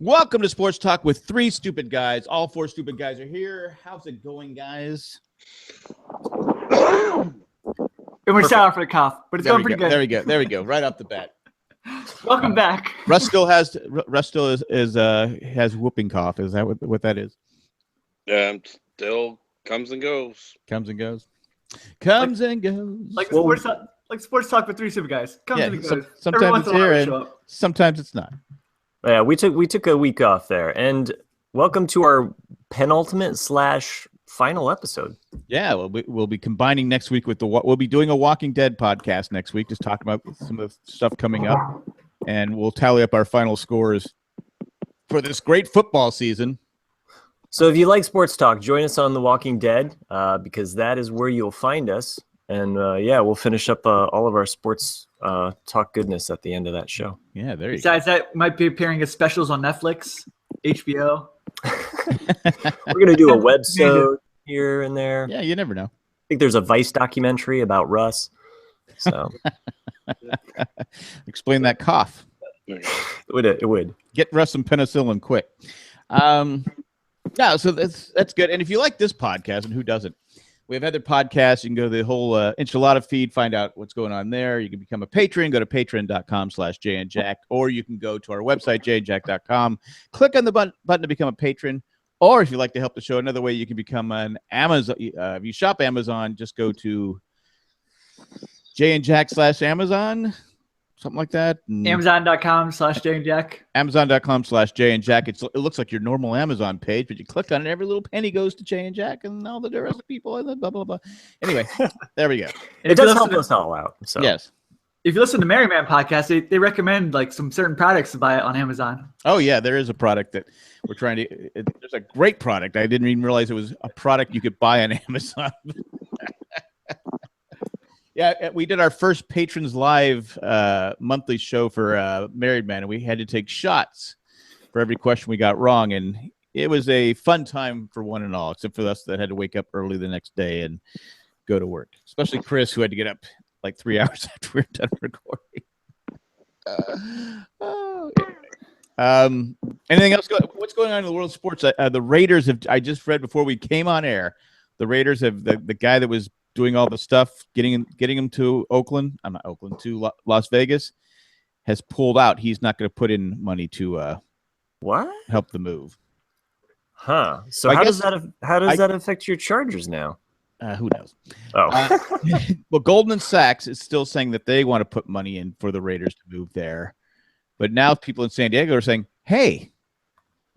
Welcome to Sports Talk with three stupid guys. All four stupid guys are here. How's it going, guys? And we're sorry for the cough, but it's going pretty good. There we go. There we go. Right off the bat. Welcome back. Russ still has whooping cough. Is that what that is? Still comes and goes. Comes and goes. Comes and goes. Like sports talk with three super guys. Comes and goes. Sometimes it's here and sometimes it's not. Yeah, we took a week off there, and welcome to our penultimate / final episode. Yeah, we'll be combining next week with we'll be doing a Walking Dead podcast next week, just talking about some of the stuff coming up, and we'll tally up our final scores for this great football season. So if you like sports talk, join us on The Walking Dead because that is where you'll find us. And we'll finish up all of our sports talk goodness at the end of that show. Yeah, there you go. Besides that, might be appearing as specials on Netflix, HBO. We're going to do a websode here and there. Yeah, you never know. I think there's a Vice documentary about Russ. So explain that cough. It would. Get Russ some penicillin quick. So that's good. And if you like this podcast, and who doesn't? We have other podcasts. You can go to the whole Enchilada feed, find out what's going on there. You can become a patron. Go to patreon.com/JayandJack, or you can go to our website, jayandjack.com. Click on the button to become a patron. Or if you'd like to help the show, another way you can become an Amazon. If you shop Amazon, just go to jayandjack/Amazon, something like that. Amazon.com/JayandJack. Amazon.com/JayandJack. It looks like your normal Amazon page, but you click on it, every little penny goes to Jay and Jack and all the rest of people and blah, blah, blah. Anyway, there we go. It does help us all out. So. Yes. If you listen to Merryman podcast, they recommend like some certain products to buy on Amazon. Oh, yeah. There is a product that we're trying to there's a great product. I didn't even realize it was a product you could buy on Amazon. Yeah, we did our first Patrons Live monthly show for Married Man, and we had to take shots for every question we got wrong, and it was a fun time for one and all, except for us that had to wake up early the next day and go to work, especially Chris, who had to get up like 3 hours after we were done recording. Anything else? What's going on in the world of sports? The Raiders have. I just read before we came on air. The Raiders have the guy that was doing all the stuff, getting him to Oakland. I'm not Oakland, to Las Vegas, has pulled out. He's not going to put in money to help the move. Huh. So how does that affect your Chargers now? Who knows? Oh. Well, Goldman Sachs is still saying that they want to put money in for the Raiders to move there. But now people in San Diego are saying, hey,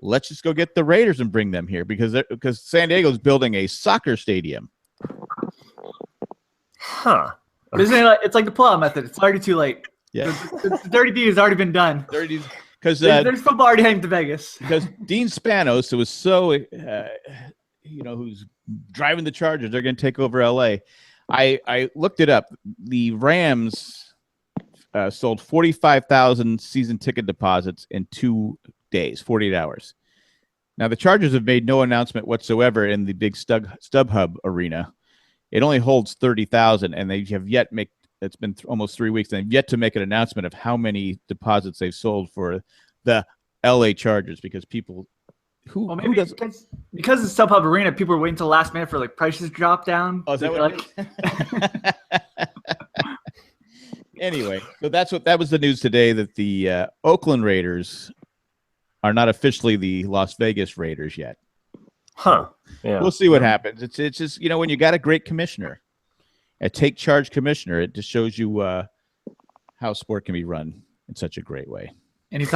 let's just go get the Raiders and bring them here because San Diego is building a soccer stadium. Huh. But isn't it it's like the pull-out method. It's already too late. Yeah. The dirty deed has already been done. Because there's football already heading to Vegas. Because Dean Spanos, who was so, who's driving the Chargers, they're going to take over L.A. I looked it up. The Rams sold 45,000 season ticket deposits in 2 days, 48 hours. Now, the Chargers have made no announcement whatsoever in the big StubHub arena. It only holds 30,000, and they have yet it's been almost 3 weeks, and they've yet to make an announcement of how many deposits they've sold for the LA Chargers because people because it's StubHub Arena, people were waiting until the last minute for like prices to drop down. Oh, is that what Anyway, so that was the news today, that the Oakland Raiders are not officially the Las Vegas Raiders yet. Huh. Yeah. We'll see what happens. It's just, when you got a great commissioner, a take charge commissioner, it just shows you how sport can be run in such a great way. And he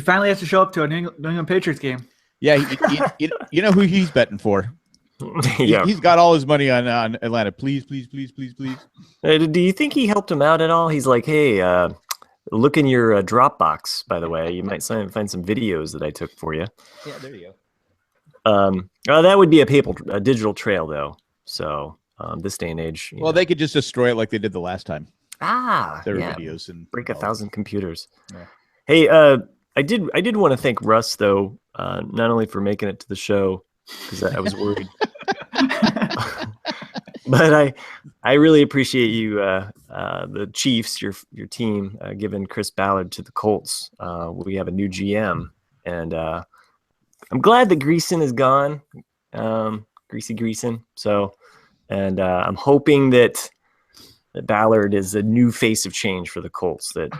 finally has to show up to a New England Patriots game. Yeah, you know who he's betting for. Yeah. He's got all his money on Atlanta. Please, please, please, please, please. Do you think he helped him out at all? He's like, hey, look in your Dropbox, by the way. You might find some videos that I took for you. Yeah, there you go. That would be a digital trail, though. So this day and age. Well, they could just destroy it like they did the last time. Their videos and break 1,000 computers. Yeah. Hey, I did want to thank Russ though, not only for making it to the show because I was worried, but I really appreciate you, the Chiefs, your team, giving Chris Ballard to the Colts. We have a new GM And I'm glad that Greason is gone. Greasy Greason. So, and I'm hoping that Ballard is a new face of change for the Colts, that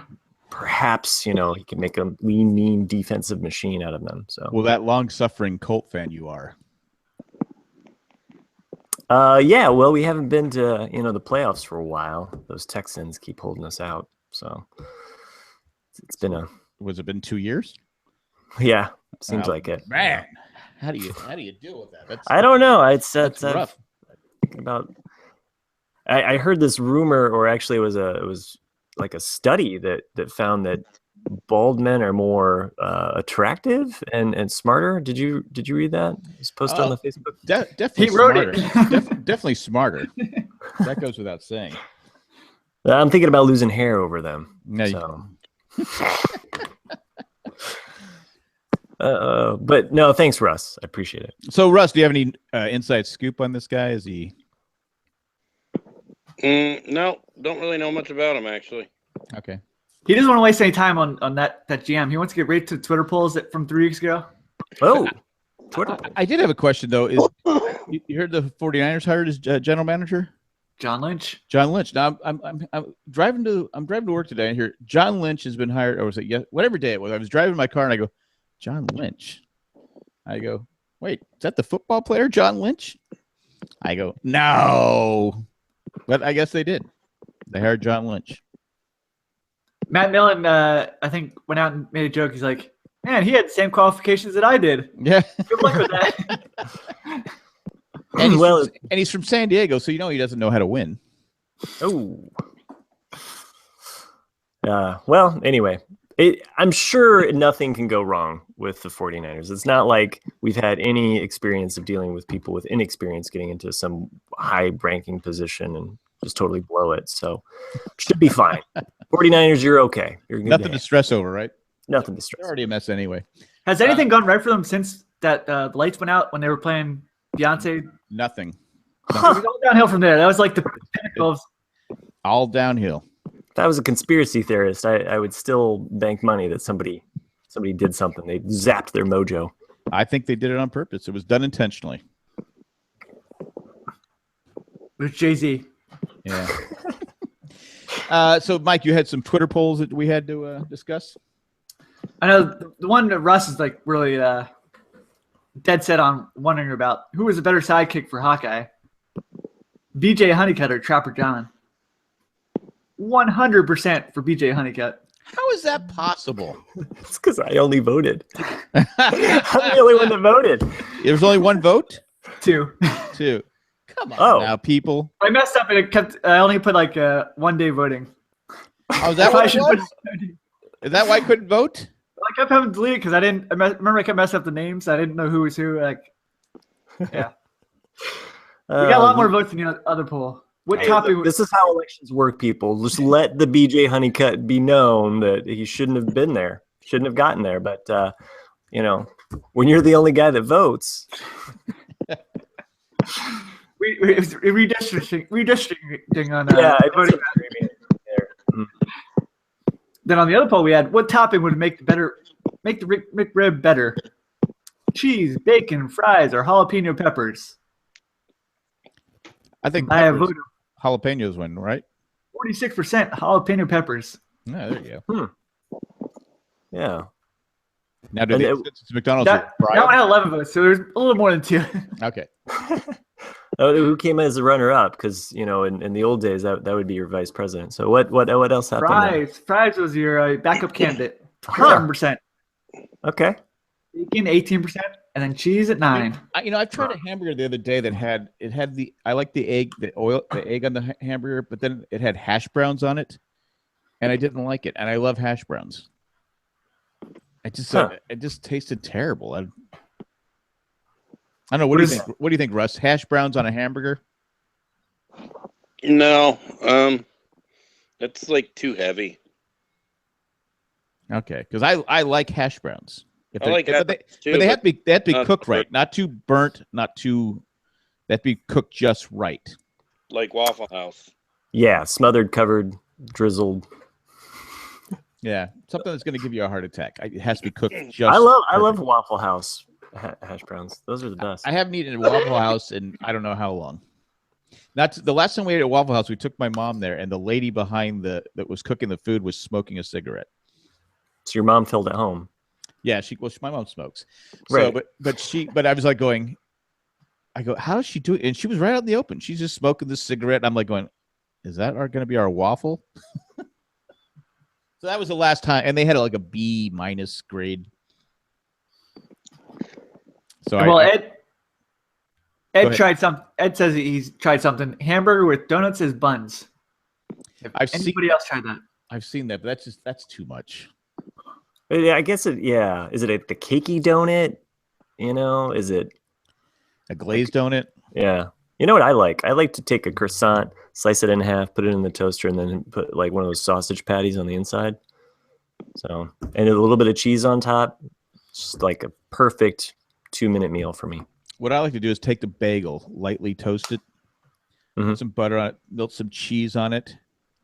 perhaps, he can make a lean, mean defensive machine out of them. So, Well, that long-suffering Colt fan you are. yeah, well, we haven't been to, the playoffs for a while. Those Texans keep holding us out. So it's been Was it been 2 years? yeah, seems Oh, like it. Man, how do you deal with that? I don't know. It's That's rough. thinking about. I heard this rumor, or actually, it was like a study that found that bald men are more attractive and smarter. Did you read that? It's posted on the Facebook. Definitely He wrote smarter. it. Definitely smarter. That goes without saying. I'm thinking about losing hair over them. No, you- So. But no, thanks, Russ. I appreciate it. So, Russ, do you have any inside scoop on this guy? Is he No, don't really know much about him actually. okay? He doesn't want to waste any time on that GM. He wants to get right to Twitter polls from 3 weeks ago. Oh, Twitter. I did have a question though. Is you heard the 49ers hired as general manager? John Lynch. John Lynch. Now I'm driving to work today and here John Lynch has been hired, or was it whatever day it was. I was driving my car and I go, John Lynch. I go, wait, is that the football player John Lynch? I go, no. But I guess they did. They hired John Lynch. Matt Millen, I think, went out and made a joke. He's like, man, he had the same qualifications that I did. Yeah. Good luck with that. And he's, Well- and he's from San Diego, so he doesn't know how to win. Oh. Well, anyway, I'm sure nothing can go wrong with the 49ers. It's not like we've had any experience of dealing with people with inexperience getting into some high-ranking position and just totally blow it. So should be fine. 49ers, you're okay. You're good Nothing to stress over, right? nothing to They're stress. already a mess anyway. Has anything gone right for them since that the lights went out when they were playing Beyonce? It Nothing. was all downhill from there. That was like the pinnacle of All downhill. If I was a conspiracy theorist, I would still bank money that somebody did something. They zapped their mojo. I think they did it on purpose. It was done intentionally. with Jay-Z. Yeah. So, Mike, you had some Twitter polls that we had to discuss. I know the one that Russ is like really dead set on wondering about who was a better sidekick for Hawkeye, BJ Honeycutt or Trapper John. 100% for BJ Honeycutt. How is that possible? It's because I only voted. I'm the only one that voted. There was only one vote? 2. Two. Come on Oh. now, people. I messed up and it kept. I only put like 1 day voting. Oh, is that I what it should was? Is that why I couldn't vote? I kept having to delete it because I didn't. Remember, I kept messing up the names. I didn't know who was who. Like, yeah, we got a lot more votes than the other poll. What Hey, topic? look, this is how elections work, people. Just let the BJ Honeycutt be known that he shouldn't have been there, shouldn't have gotten there. But when you're the only guy that votes, we redistricting on yeah, voting. Then on the other poll we had, what topping would make the McRib better? Cheese, bacon, fries, or jalapeno peppers? I think I have peppers- voted jalapenos win, right? 46% jalapeno peppers. Yeah, there you go. yeah. Now, do And they, it- since McDonald's That are one fried? had 11 votes, so there's a little more than 2. Okay. Who came as a runner-up? Because in the old days that would be your vice president. So what else happened? there? Fries was your backup candidate. Huh. 7%. Okay. Bacon 18%, and then cheese at 9%. I've tried a hamburger the other day that had I like the egg, the egg on the hamburger, but then it had hash browns on it, and I didn't like it. And I love hash browns. It just tasted terrible. I don't know. What do you think? What do you think, Russ? Hash browns on a hamburger? No, that's like too heavy. Okay, because I like hash browns. I like but that too, they have to be not cooked too right, good. not too burnt, not too. They have to be cooked just right. like Waffle House. Yeah, smothered, covered, drizzled. Yeah, something that's going to give you a heart attack. It has to be cooked just. I love perfect. Waffle House hash browns. Those are the best. I haven't eaten at Waffle House in I don't know how long. That's the last time we ate at Waffle House. We took my mom there, and the lady behind that was cooking the food was smoking a cigarette. So your mom filled at home. Yeah, my mom smokes. So, Right. but I was like going, I go, how is she doing? And she was right out in the open. She's just smoking this cigarette. And I'm like going, is that going to be our waffle? So that was the last time, and they had like a B- grade. So Well, Go Ed ahead. tried some. Ed says he's tried something. Hamburger with donuts as buns. If I've seen- anybody else tried that? I've seen that, but that's too much. Yeah, I guess it. Yeah, is it the cakey donut? Is it? A glazed donut. Yeah. You know what I like? I like to take a croissant, slice it in half, put it in the toaster, and then put like one of those sausage patties on the inside. So, and a little bit of cheese on top. Just like a perfect 2-minute meal for me. What I like to do is take the bagel, lightly toast it, Mhm. put some butter on it, melt some cheese on it,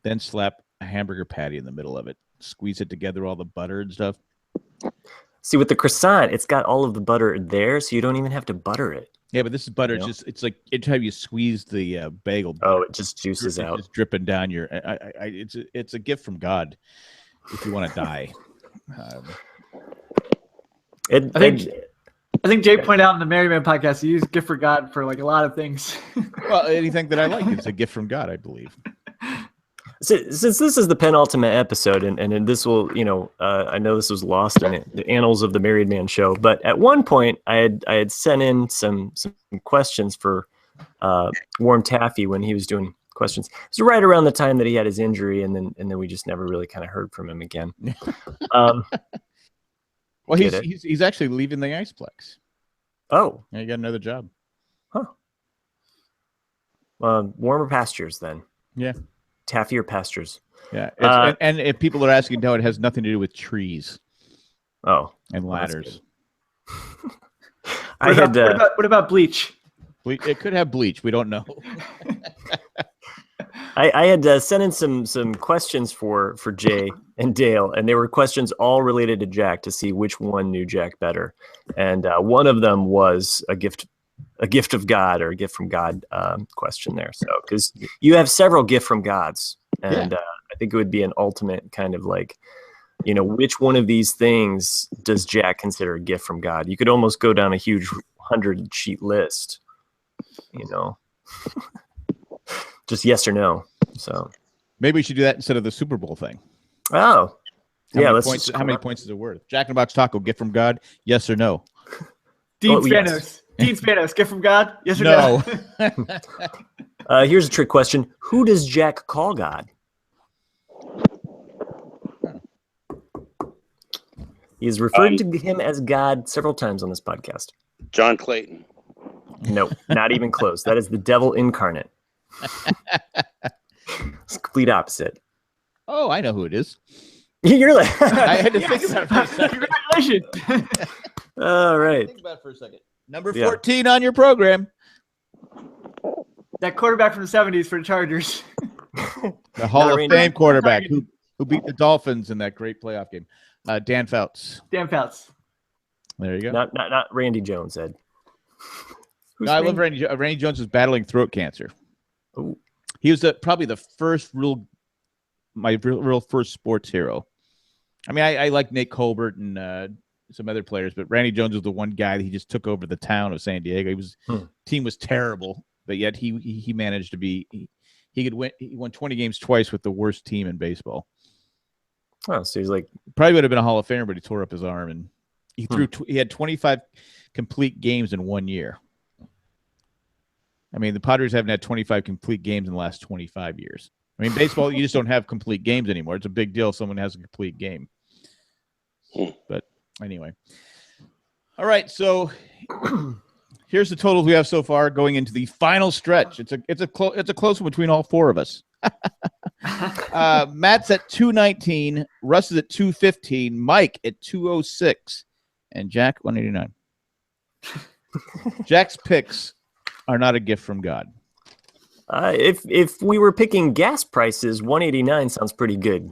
then slap a hamburger patty in the middle of it. Squeeze it together, all the butter and stuff. See, with the croissant, it's got all of the butter there, so you don't even have to butter it. Yeah, but this is butter. You know? It's like anytime you squeeze the bagel, Oh, it just juices it's out. just dripping down your. It's a gift from God if you want to die. I think Jay pointed out in the Merryman podcast, you use gift for God for like a lot of things. Well, anything that I like is a gift from God, I believe. Since this is the penultimate episode, and this will, I know this was lost in the annals of the Married Man Show, but at one point I had sent in some questions for Warm Taffy when he was doing questions. It was right around the time that he had his injury, and then we just never really kind of heard from him again. Well, Get he's actually leaving the Iceplex. Oh, Yeah, he got another job. warmer pastures then. Yeah. Taffier pastures. Yeah, Uh, and if people are asking, no, it has nothing to do with trees Oh, and Well, that's ladders. I had What about bleach? It could have bleach. We don't know. I had sent in some questions for Jay and Dale, and they were questions all related to Jack to see which one knew Jack better. And one of them was a gift of God or a gift from God question there. So because you have several gift from gods, and I think it would be an ultimate kind of like, which one of these things does Jack consider a gift from God? You could almost go down a huge 100-sheet list, just yes or no. So Maybe we should do that instead of the Super Bowl thing. how Many points is it worth? Jack in the Box taco, gift from God? Yes or no? Dean Oh, yes. Spanos. Dean Spanos, gift from God? Yes or no? No. Here's a trick question: who does Jack call God? He has referred to him as God several times on this podcast. John Clayton. No, not even close. That is the devil incarnate. It's the complete opposite. Oh, I know who it is. You're like, I had to think about it for a second. Congratulations. all right. Think about it for a second. Number Yeah. 14 on your program. That quarterback from the 70s for the Chargers. The Hall Not of Randy. Fame quarterback who beat the Dolphins in that great playoff game. Dan Fouts. Dan Fouts. There you go. Not Randy Jones, Ed. No, I love Randy. Randy Jones was battling throat cancer. Ooh. He was probably the first my real first sports hero. I mean, I like Nate Colbert and some other players, but Randy Jones was the one guy that he just took over the town of San Diego. Team was terrible, but yet he managed to be he could win. He won 20 games twice with the worst team in baseball. Oh, so he's like, Probably would have been a Hall of Famer, but he tore up his arm and he he had 25 complete games in 1 year. I mean, the Padres haven't had 25 complete games in the last 25 years. I mean, baseball, you just don't have complete games anymore. It's a big deal if someone has a complete game. But anyway. All right, so here's the totals we have so far going into the final stretch. It's a close one between all four of us. Matt's at 219, Russ is at 215, Mike at 206, and Jack 189. Jack's picks are not a gift from God. if we were picking gas prices, 189 sounds pretty good.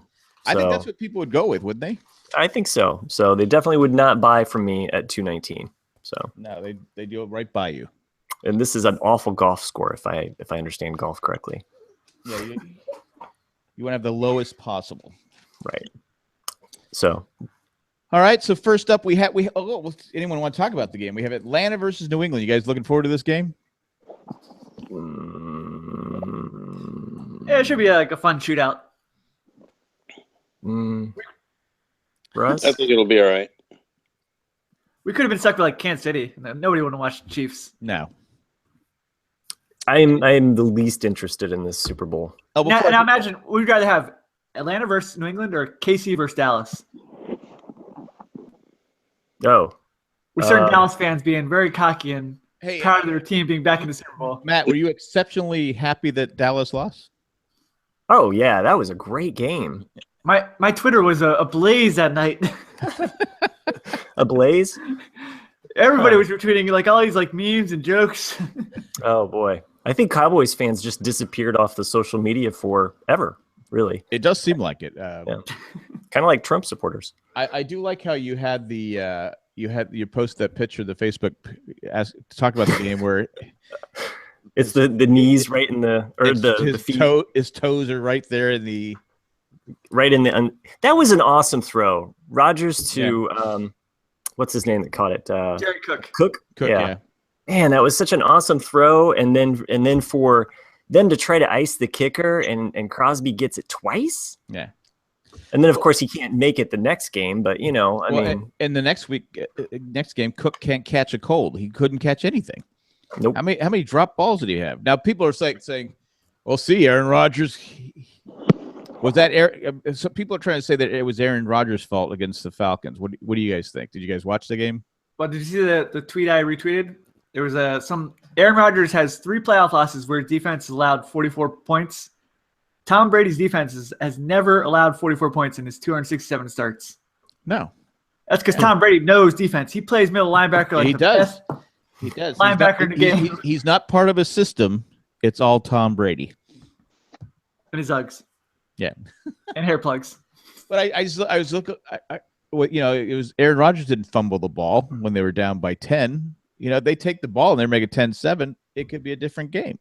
I think So- that's what people would go with, wouldn't they? I think so. So they definitely would not buy from me at 219. So, No, they do it right by you. and this is an awful golf score if I understand golf correctly. Yeah, you want to have the lowest possible. Right. So All right. So first up, anyone want to talk about the game? We have Atlanta versus New England. You guys looking forward to this game? Yeah, it should be like a fun shootout. Russ? I think it'll be all right. We could have been stuck with like Kansas City. Nobody would have watched the Chiefs. No. I'm the least interested in this Super Bowl. Oh, Now imagine, would you rather have Atlanta versus New England or KC versus Dallas? Oh, With certain Dallas fans being very cocky and hey, proud of their team being back in the Super Bowl. Matt, were you exceptionally happy that Dallas lost? oh yeah, that was a great game. My Twitter was ablaze that night. A blaze? Everybody was retweeting like all these like memes and jokes. Oh boy, I think Cowboys fans just disappeared off the social media forever. Really, It does seem like it. kind of like Trump supporters. I do like how you had you posted that picture, the Facebook, to talk about the game where It's the knees right in the his feet his toes are right there in the. right in the. That was an awesome throw, Rodgers to what's his name that caught it? Jared Cook. Cook. Yeah. Man, that was such an awesome throw, and then for them to try to ice the kicker, and Crosby gets it twice. Yeah. And then, of course, he can't make it the next game. But I mean, in the next game, Cook can't catch a cold. He couldn't catch anything. nope. How many drop balls did he have? Now people are saying, "Well, see, Aaron Rodgers was that." Some people are trying to say that it was Aaron Rodgers' fault against the Falcons. What do you guys think? Did you guys watch the game? But did you see the tweet I retweeted? There was Aaron Rodgers has 3 playoff losses where his defense has allowed 44 points. Tom Brady's defense has never allowed 44 points in his 267 starts. No, That's because Tom Brady knows defense. He plays middle linebacker like he the does. best He does. linebacker in the game. He's not part of a system. It's all Tom Brady. And his Uggs. Yeah. And hair plugs. But I was looking. It was Aaron Rodgers didn't fumble the ball when they were down by 10. They take the ball and they make it 10-7. It could be a different game.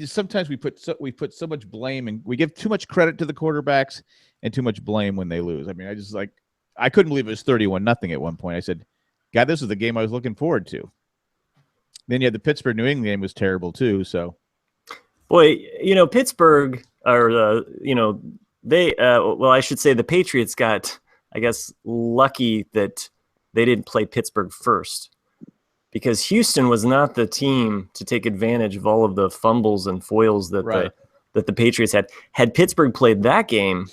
Sometimes we put so much blame and we give too much credit to the quarterbacks and too much blame when they lose. I mean, I couldn't believe it was 31-0 at one point. I said, God, this is the game I was looking forward to. Then you had the Pittsburgh New England game was terrible too. So, Boy, Pittsburgh or they I should say the Patriots got, I guess, lucky that they didn't play Pittsburgh first, because Houston was not the team to take advantage of all of the fumbles and foils that the Patriots had. Had Pittsburgh played that game,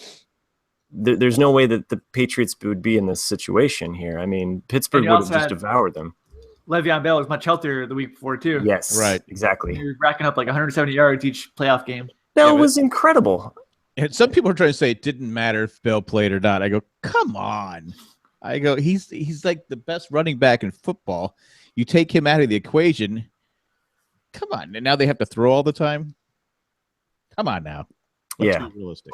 there's no way that the Patriots would be in this situation here. I mean, Pittsburgh would have just devoured them. Le'Veon Bell was much healthier the week before too. Yes, right, exactly. He was racking up like 170 yards each playoff game. Bell was incredible. And some people are trying to say it didn't matter if Bell played or not. I go, come on. I go, he's like the best running back in football. You take him out of the equation. Come on. And now they have to throw all the time. Come on now. Let's be realistic.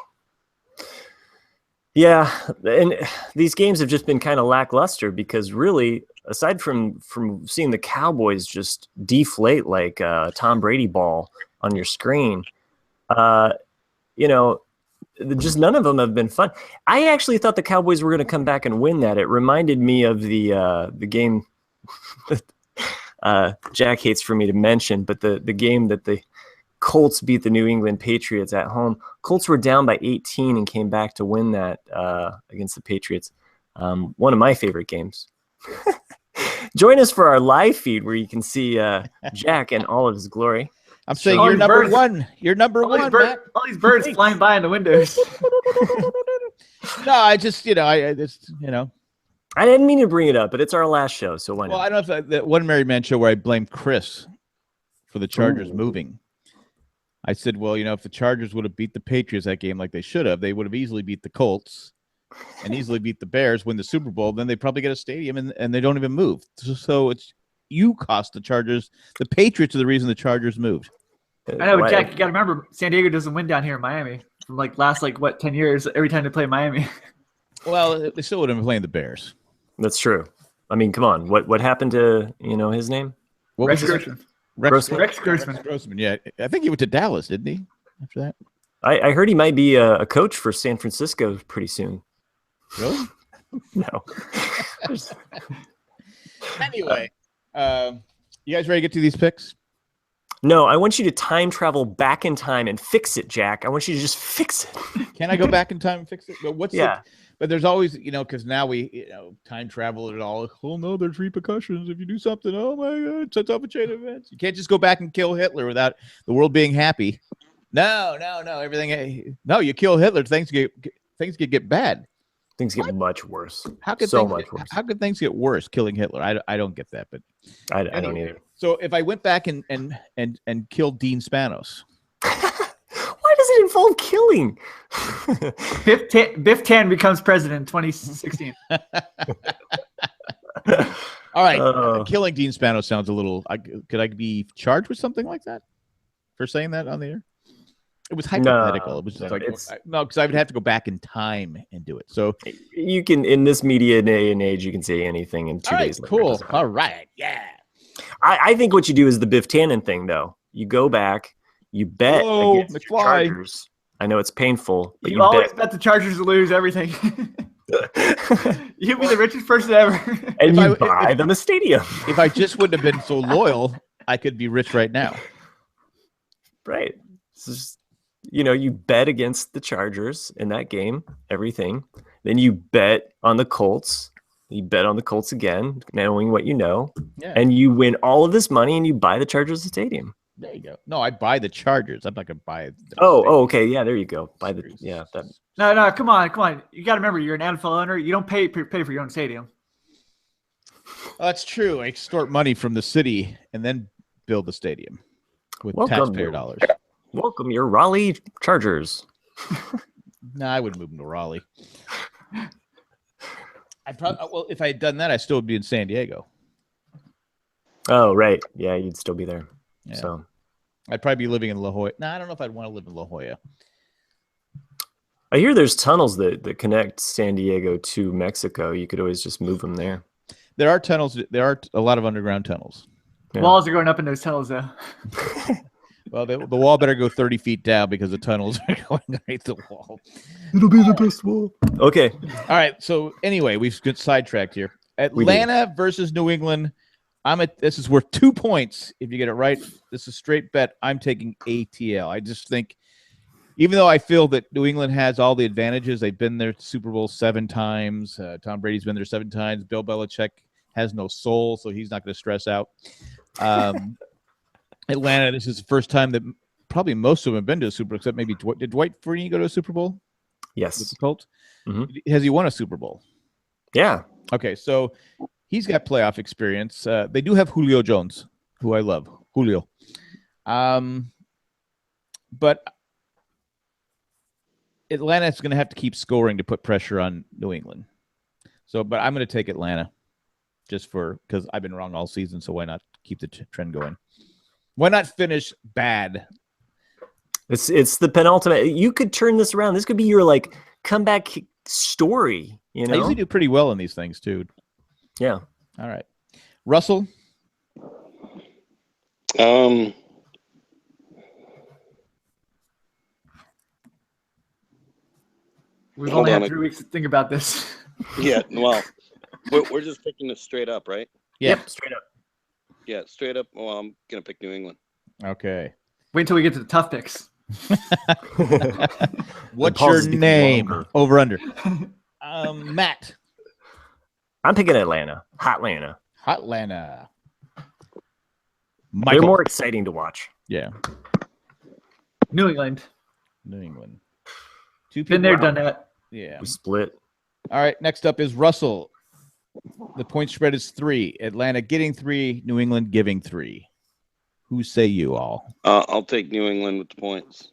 Yeah, and these games have just been kind of lackluster because really, aside from seeing the Cowboys just deflate like a Tom Brady ball on your screen, just none of them have been fun. I actually thought the Cowboys were going to come back and win that. It reminded me of the game that Jack hates for me to mention, but the game that the Colts beat the New England Patriots at home. Colts were down by 18 and came back to win that against the Patriots. One of my favorite games. Join us for our live feed where you can see Jack in all of his glory. I'm saying you're number one. You're number one, Matt. All these birds flying by in the windows. No, I just, I didn't mean to bring it up, but it's our last show, so why not? Well, I don't know if that one Married Man show where I blame Chris for the Chargers moving. I said, well, if the Chargers would have beat the Patriots that game like they should have, they would have easily beat the Colts and easily beat the Bears, win the Super Bowl. Then they probably get a stadium and they don't even move. So it's you cost the Chargers. The Patriots are the reason the Chargers moved. I know, but Jack, you got to remember, San Diego doesn't win down here in Miami. from like last 10 years every time they play Miami. Well, they still would have been playing the Bears. That's true. I mean, come on. What happened to his name? What Rex was his- Grossman. Grossman. Rex Grossman. Grossman, yeah. I think he went to Dallas, didn't he? After that, I heard he might be a coach for San Francisco pretty soon. really? No. Anyway, you guys ready to get to these picks? No, I want you to time travel back in time and fix it, Jack. I want you to just fix it. Can I go back in time and fix it? But what's Yeah. but there's always, because now we, time travel and all. Oh no, there's repercussions if you do something. Oh my God, sets off a chain of events. You can't just go back and kill Hitler without the world being happy. No, everything. No, you kill Hitler, things get bad. Things get much worse. How could So things much get, worse. How could things get worse killing Hitler? I don't get that, but I don't either. so if I went back and killed Dean Spanos, Why does it involve killing? Biff Tan becomes president in 2016. all right, Oh. killing Dean Spanos sounds a little. Could I be charged with something like that for saying that on the air? It was hypothetical. No, It was just no, like it's- no, because I would have to go back in time and do it. So You can, in this media day and age, you can say anything in 2 all right, days later. cool. Doesn't matter. All right, yeah. I think what you do is the Biff Tannen thing, though. You go back, you bet Whoa, against your McFly. Chargers. I know it's painful, but You you always bet. bet the Chargers to lose everything. You'd be the richest person ever. And If you I- buy them a stadium. If I just wouldn't have been so loyal, I could be rich right now. Right. It's just, you bet against the Chargers in that game, everything. Then you bet on the Colts. You bet on the Colts again, knowing what you know. Yeah, And you win all of this money and you buy the Chargers a stadium. there you go. No, I buy the Chargers. I'm not gonna buy. Oh, okay. Yeah, there you go. Buy the, yeah. That, No, come on. You got to remember, you're an NFL owner. You don't pay for your own stadium. That's true. I extort money from the city and then build the stadium with Welcome, taxpayer Bill. dollars. welcome your Raleigh Chargers. No, I wouldn't move them to Raleigh. If I had done that, I still would be in San Diego. Oh, right. Yeah, you'd still be there. Yeah. So I'd probably be living in La Jolla. No, I don't know if I'd want to live in La Jolla. I hear there's tunnels that connect San Diego to Mexico. You could always just move them there. There are tunnels. There are a lot of underground tunnels. Yeah. Walls are going up in those tunnels, though. Well, the wall better go 30 feet down because the tunnels are going underneath the wall. It'll be the best wall. Okay. All right. So anyway, we've got sidetracked here. We did. Atlanta versus New England. This is worth 2 points if you get it right. This is a straight bet. I'm taking ATL. I just think, even though I feel that New England has all the advantages, they've been there Super Bowl 7 times. Tom Brady's been there 7 times. Bill Belichick has no soul, so he's not going to stress out. Atlanta, this is the first time that probably most of them have been to a Super Bowl, except maybe did Dwight Freeney go to a Super Bowl with Yes. the Colts? Mhm. Has he won a Super Bowl? Yeah. Okay, so he's got playoff experience. They do have Julio Jones, who I love. Julio. But Atlanta's going to have to keep scoring to put pressure on New England. But I'm going to take Atlanta just because I've been wrong all season, so why not keep the trend going? Why not finish bad? It's the penultimate. You could turn this around. This could be your comeback story, I usually do pretty well in these things, too. Yeah. All right. Russell? We've Hold only on had 3 weeks to think about this. Yeah, well, we're just picking this straight up, right? Yeah. Yep, straight up. Yeah, straight up. Well, I'm gonna pick New England. Okay. Wait until we get to the tough picks. What's pause your is getting name? longer. Over under. Matt. I'm picking Atlanta. Hotlanta. Hotlanta. They're Michael. more exciting to watch. Yeah. New England. New England. 2 Been people. there, done that. Yeah. We split. All right. Next up is Russell. The point spread is 3. Atlanta getting 3. New England giving 3. Who say you all? I'll take New England with the points.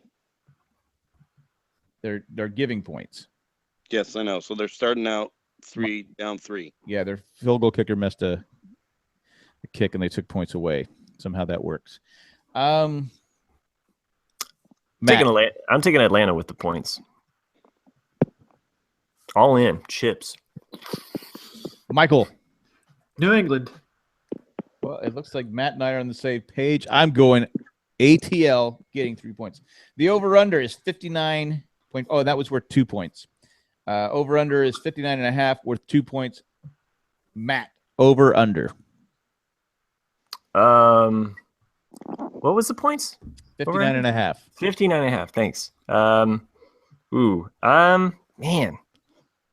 They're giving points. Yes, I know. So they're starting out 3 down 3. Yeah, their field goal kicker missed a kick and they took points away. Somehow that works. Matt. I'm taking Atlanta with the points. All in chips. Michael. New England. Well, it looks like Matt and I are on the same page. I'm going ATL getting 3 points. The over-under is 59. Oh, that was worth 2 points. Over-under is 59.5, worth 2 points. Matt, over-under. What was the points? 59.5. 59.5. Thanks. Man,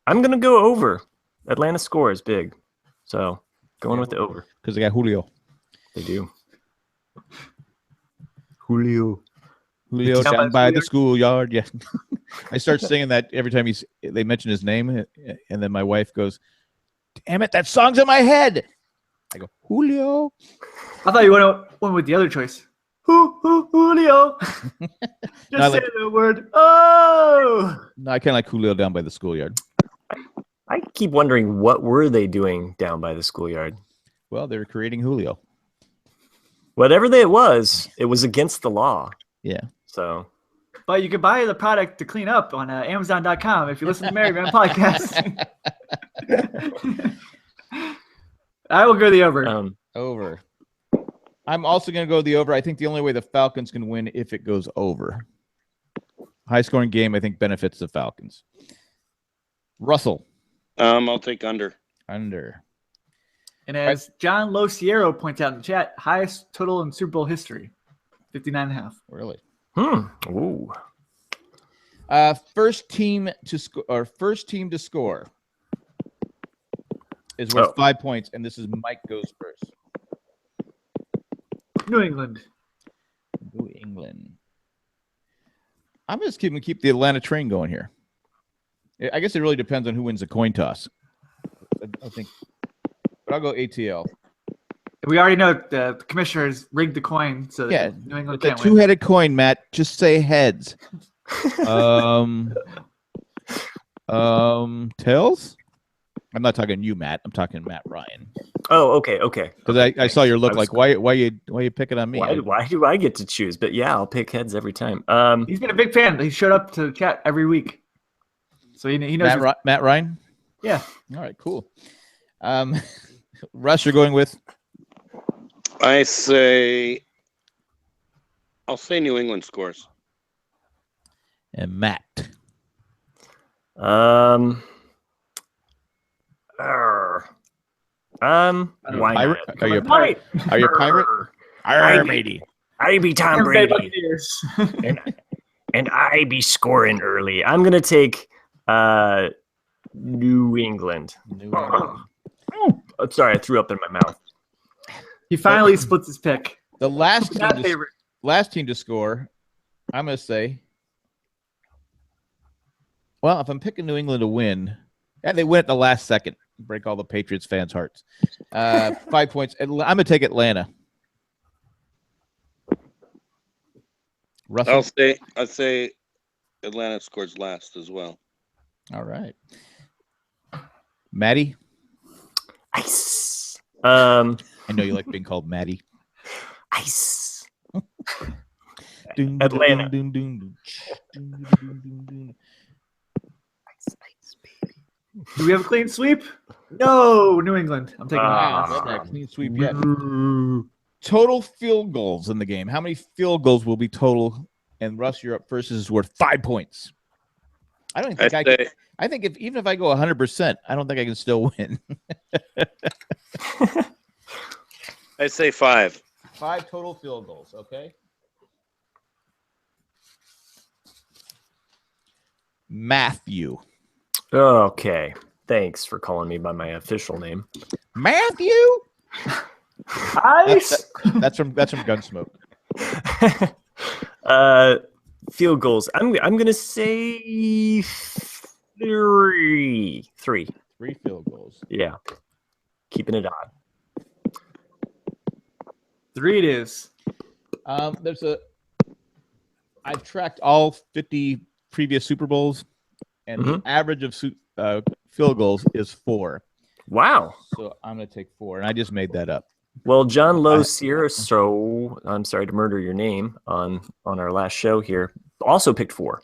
I'm gonna go over. Atlanta score is big, so going with the over. Because they got Julio. They do. Julio Down by the schoolyard. Yeah. I start singing that every time they mention his name, and then my wife goes, "Damn it, that song's in my head." I go, Julio. I thought you went with the other choice. Julio. Just say the word. Oh. No, I kind of like Julio down by the schoolyard. I keep wondering what were they doing down by the schoolyard. Well, they were creating Julio. Whatever it was against the law. Yeah. So. But you could buy the product to clean up on Amazon.com if you listen to Mary Van Podcast. I will go the over. Over. I'm also going to go the over. I think the only way the Falcons can win if it goes over. High scoring game, I think, benefits the Falcons. Russell. I'll take under. Under. And as John Lociero points out in the chat, highest total in Super Bowl history, 59.5. Really? Ooh. First team to score is worth 5 points, and this is Mike goes first. New England. New England. I'm just going to keep the Atlanta train going here. I guess it really depends on who wins the coin toss. I think, but I'll go ATL. We already know the commissioner has rigged the coin, so yeah, New England the can't win. Two-headed coin, Matt. Just say heads. Tails. I'm not talking you, Matt. I'm talking Matt Ryan. Oh, okay. Because I saw your look like why you picking on me? Why do I get to choose? But yeah, I'll pick heads every time. He's been a big fan. He showed up to the chat every week, so he knows. Matt Ryan. Yeah. All right. Cool. Russ, you're going with? I'll say New England scores. And Matt. Why Pirate? not? Are you a pirate? Are you a pirate? Arr, matey. I be Tom Brady, and I be scoring early. I'm gonna take New England. Sorry, I threw up in my mouth. He finally splits his pick. The last Not favorite. team to score, I'm going to say, well, if I'm picking New England to win, and they win at the last second, break all the Patriots fans' hearts. 5 points. I'm going to take Atlanta. Russell? I'll say Atlanta scores last as well. All right. Maddie? Ice. I know you like being called Maddie. Ice. Atlanta. Do we have a clean sweep? No, New England. I'm taking That's not a clean sweep yet. Total field goals in the game. How many field goals will be total? And Russ, you're up first. This is worth 5 points. I don't think I can. I think even if I go 100%, I don't think I can still win. I say 5. 5 total field goals. Okay. Matthew. Okay. Thanks for calling me by my official name. Matthew. Ice. That's from Gunsmoke. Field goals. I'm gonna say three. 3 field goals. Yeah. Keeping it odd. 3 it is. I've tracked all 50 previous Super Bowls, and the average of field goals is 4. Wow. So I'm going to take 4, and I just made that up. Well, John Lociero, so I'm sorry to murder your name on our last show here, also picked 4.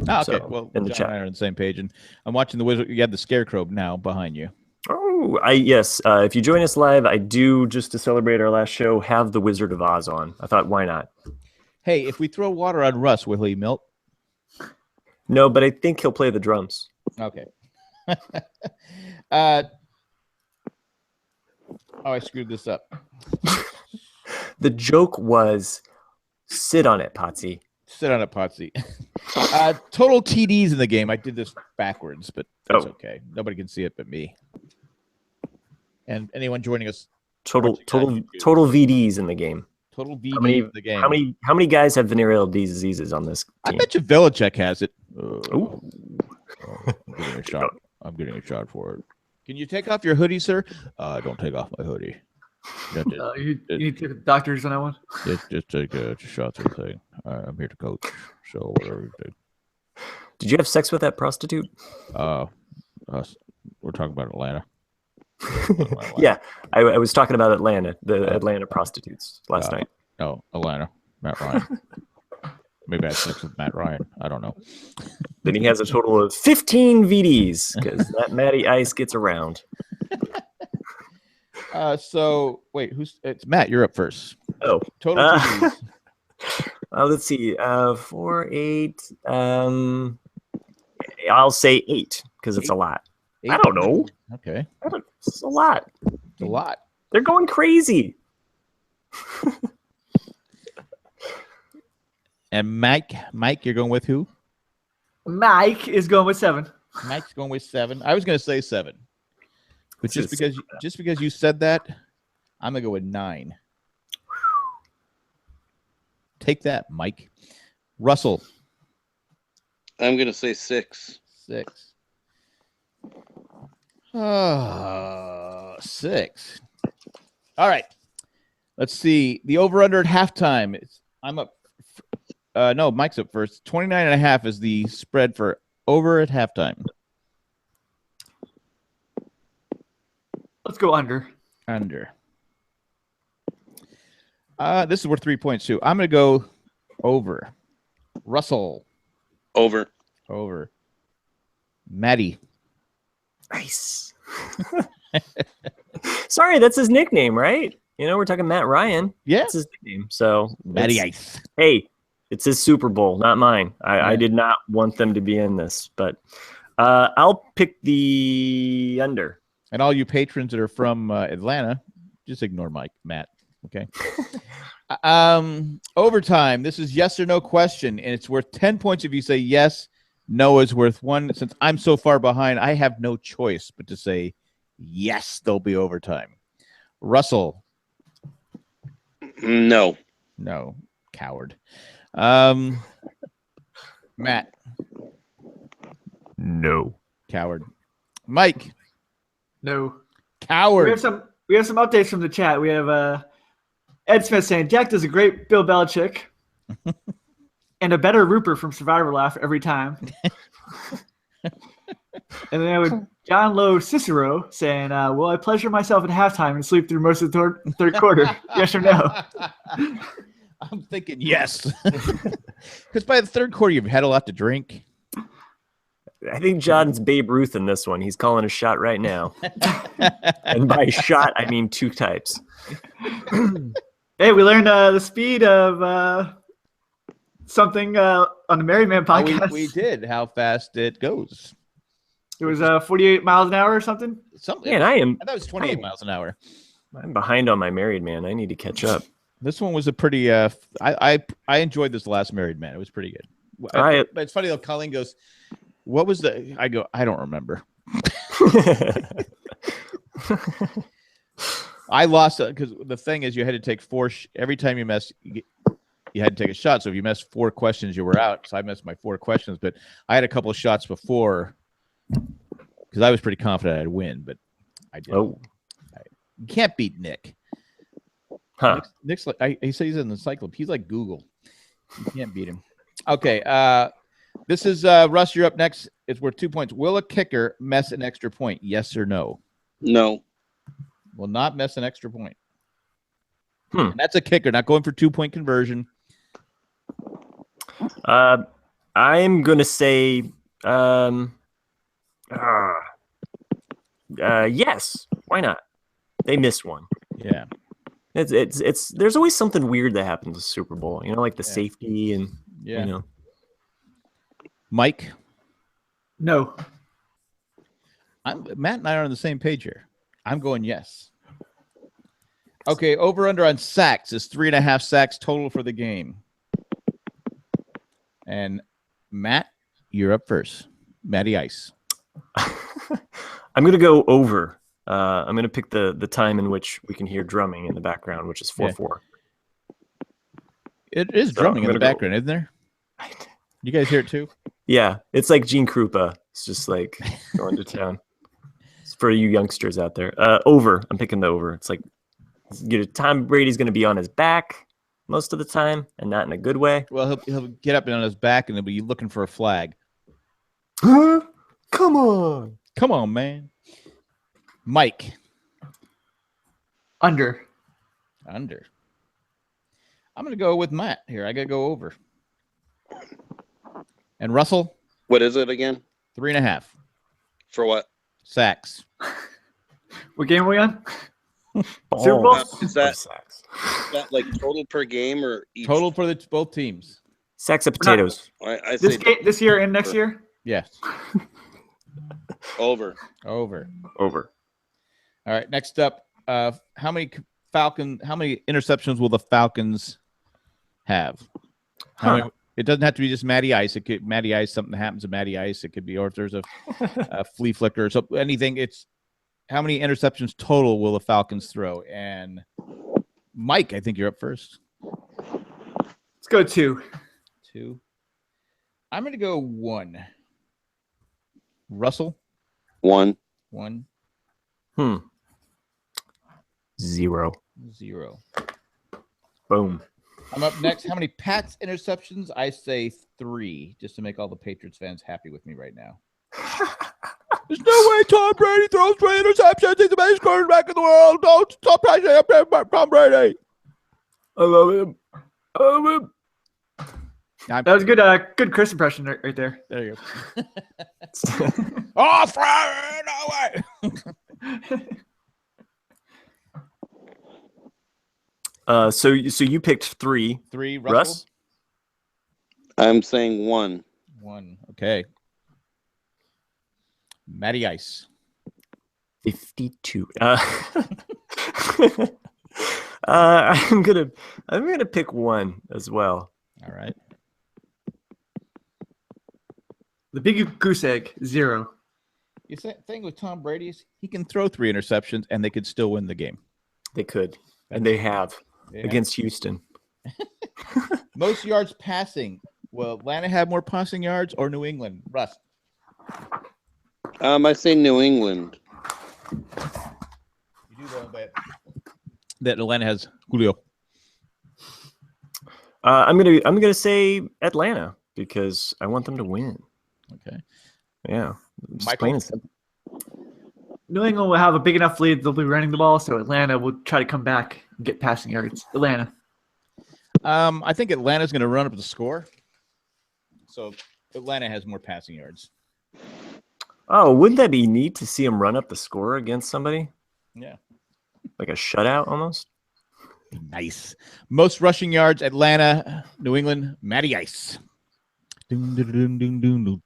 Oh, okay. So, Well, in the John chat. and I are on the same page, and I'm watching the Wizard. You have the Scarecrow now behind you. Oh, yes. If you join us live, I do, just to celebrate our last show, have the Wizard of Oz on. I thought, why not? Hey, if we throw water on Russ, will he melt? No, but I think he'll play the drums. Okay. Oh, I screwed this up. The joke was, sit on it, Potsy. Sit on a Potsy. Total TDs in the game. I did this backwards, but that's Oh. okay. Nobody can see it but me. And anyone joining us, Total Watching on YouTube. total VDs in the game. total VD How many- in the game. How many guys have venereal diseases on this I team? bet you Belichick has it. Ooh. I'm getting a shot. I'm getting a shot for it. Can you take off your hoodie, sir? Don't take off my hoodie. You need to take the doctors on that one. Just take a shot through the thing. I'm here to coach. So whatever you do. Did you have sex with that prostitute? We're talking about Atlanta. Yeah, I was talking about Atlanta, the Atlanta prostitutes last night. No, Atlanta. Matt Ryan. Maybe I had sex with Matt Ryan. I don't know. Then he has a total of 15 VDs because that Matty Ice gets around. So wait, it's Matt? You're up first. Oh, Total TDs. let's see. 4, 8. I'll say 8 because it's a lot. I don't know. Okay, It's a lot. it's a lot. They're going crazy. And Mike, you're going with who? Mike is going with 7. Mike's going with 7. I was going to say 7, but This is- just because you said that, I'm gonna go with 9. Take that, Mike. Russell, I'm gonna say 6. 6. 6. All right. Let's see. The over-under at halftime. I'm up. No, Mike's up first. 29.5 is the spread for over at halftime. Let's go under. Under. This is worth 3 points too. I'm going to go over. Russell, Over. over. Maddie. Nice. Sorry, that's his nickname, right? You know, we're talking Matt Ryan. Yeah. That's his nickname. So, Maddie it's- Ice. hey, it's his Super Bowl, not mine. I Yeah. did not want them to be in this, but I'll pick the under. And all you patrons that are from Atlanta, just ignore Matt. Okay. Overtime. This is yes or no question, and it's worth 10 points if you say yes. No is worth 1. Since I'm so far behind, I have no choice but to say yes. There'll be overtime. Russell, No. no, coward. Matt, No. coward. Mike, No. coward. We have some updates from the chat. We have Ed Smith saying Jack does a great Bill Belichick and a better Rupert from Survivor laugh every time. And then with John Lowe Cicero saying, "Will I pleasure myself at halftime and sleep through most of the third quarter? Yes or no?" I'm thinking yes. Because by the third quarter, you've had a lot to drink. I think John's Babe Ruth in this one. He's calling a shot right now. And by shot, I mean 2 types. Hey, we learned the speed of something on the Married Man podcast. We did how fast it goes. It was 48 miles an hour or something. Something. Man, I thought it was 28 Oh. miles an hour. I'm behind on my Married Man. I need to catch up. This one was a pretty. I enjoyed this last Married Man. It was pretty good. I- But it's funny though. Colleen goes, "What was the?" I go, "I don't remember." I lost because the thing is, you had to take 4 every time you messed. You had to take a shot. So if you missed 4 questions, you were out. So I missed my 4 questions, but I had a couple of shots before because I was pretty confident I'd win, but I didn't. Oh. You can't beat Nick. Huh. Nick's like he said he's an encyclopedia. He's like Google. You can't beat him. Okay. This is Russ. You're up next. It's worth 2 points. Will a kicker mess an extra point? Yes or no? No. Will not mess an extra point. Hmm. And that's a kicker, not going for 2-point conversion. I'm gonna say yes. Why not? They missed one. Yeah. It's there's always something weird that happens with Super Bowl. Like the Yeah. safety and Yeah. Mike, No. Matt and I are on the same page here. I'm going yes. Okay, over under on sacks is 3.5 sacks total for the game. And Matt, you're up first. Matty Ice. I'm gonna go over. I'm gonna pick the time in which we can hear drumming in the background, which is 4-4. It is So drumming I'm in the gonna go- background, isn't there? You guys hear it too? Yeah, it's like Gene Krupa. It's just like going to town. It's for you youngsters out there. Over. I'm picking the over. It's like Tom Brady's gonna be on his back most of the time, and not in a good way. Well, he'll get up and on his back, and he'll be looking for a flag. Huh? Come on. Come on, man. Mike, Under. under. I'm going to go with Matt here. I got to go over. And Russell, What is it again? 3.5 For what? sacks. What game are we on? Oh, Super Bowl? Is that like total per game or each? Total for both teams. Sacks of potatoes. I say This year and next year? Yes. over. Over. Over. All right. Next up, how many interceptions will the Falcons have? How many, it doesn't have to be just Matty Ice. It could Matty Ice. Something happens to Matty Ice. It could be, or if there's a flea flicker or something. Anything. It's how many interceptions total will the Falcons throw? And Mike, I think you're up first. Let's go 2. 2. I'm going to go 1. Russell, 1. 1. 0. 0. Boom. I'm up next. How many Pats interceptions? I say 3, just to make all the Patriots fans happy with me right now. There's no way Tom Brady throws 3 interceptions. He's the best quarterback in the world. Don't stop pressing up Tom Brady. I love him. I love him. That was a good Chris impression right there. There you go. Oh, Fred, no way. So you picked 3. 3, Russell. Russ? I'm saying 1. 1. Okay. Matty Ice. 52. I'm gonna pick 1 as well. All right. The big goose egg, 0. You see, the thing with Tom Brady is he can throw 3 interceptions and they could still win the game. They could, and they have against Houston. Most yards passing. Will Atlanta have more passing yards or New England? Russ. I say New England. You do know that Atlanta has Julio. I'm gonna say Atlanta because I want them to win. Okay. Yeah, just Michael? plain and simple. New England will have a big enough lead. They'll be running the ball, so Atlanta will try to come back and get passing yards. Atlanta. I think Atlanta's going to run up the score. So Atlanta has more passing yards. Oh, wouldn't that be neat to see him run up the score against somebody? Yeah. Like a shutout almost? Nice. Most rushing yards, Atlanta, New England, Matty Ice. Doom, doom, doom, doom, doom, doom.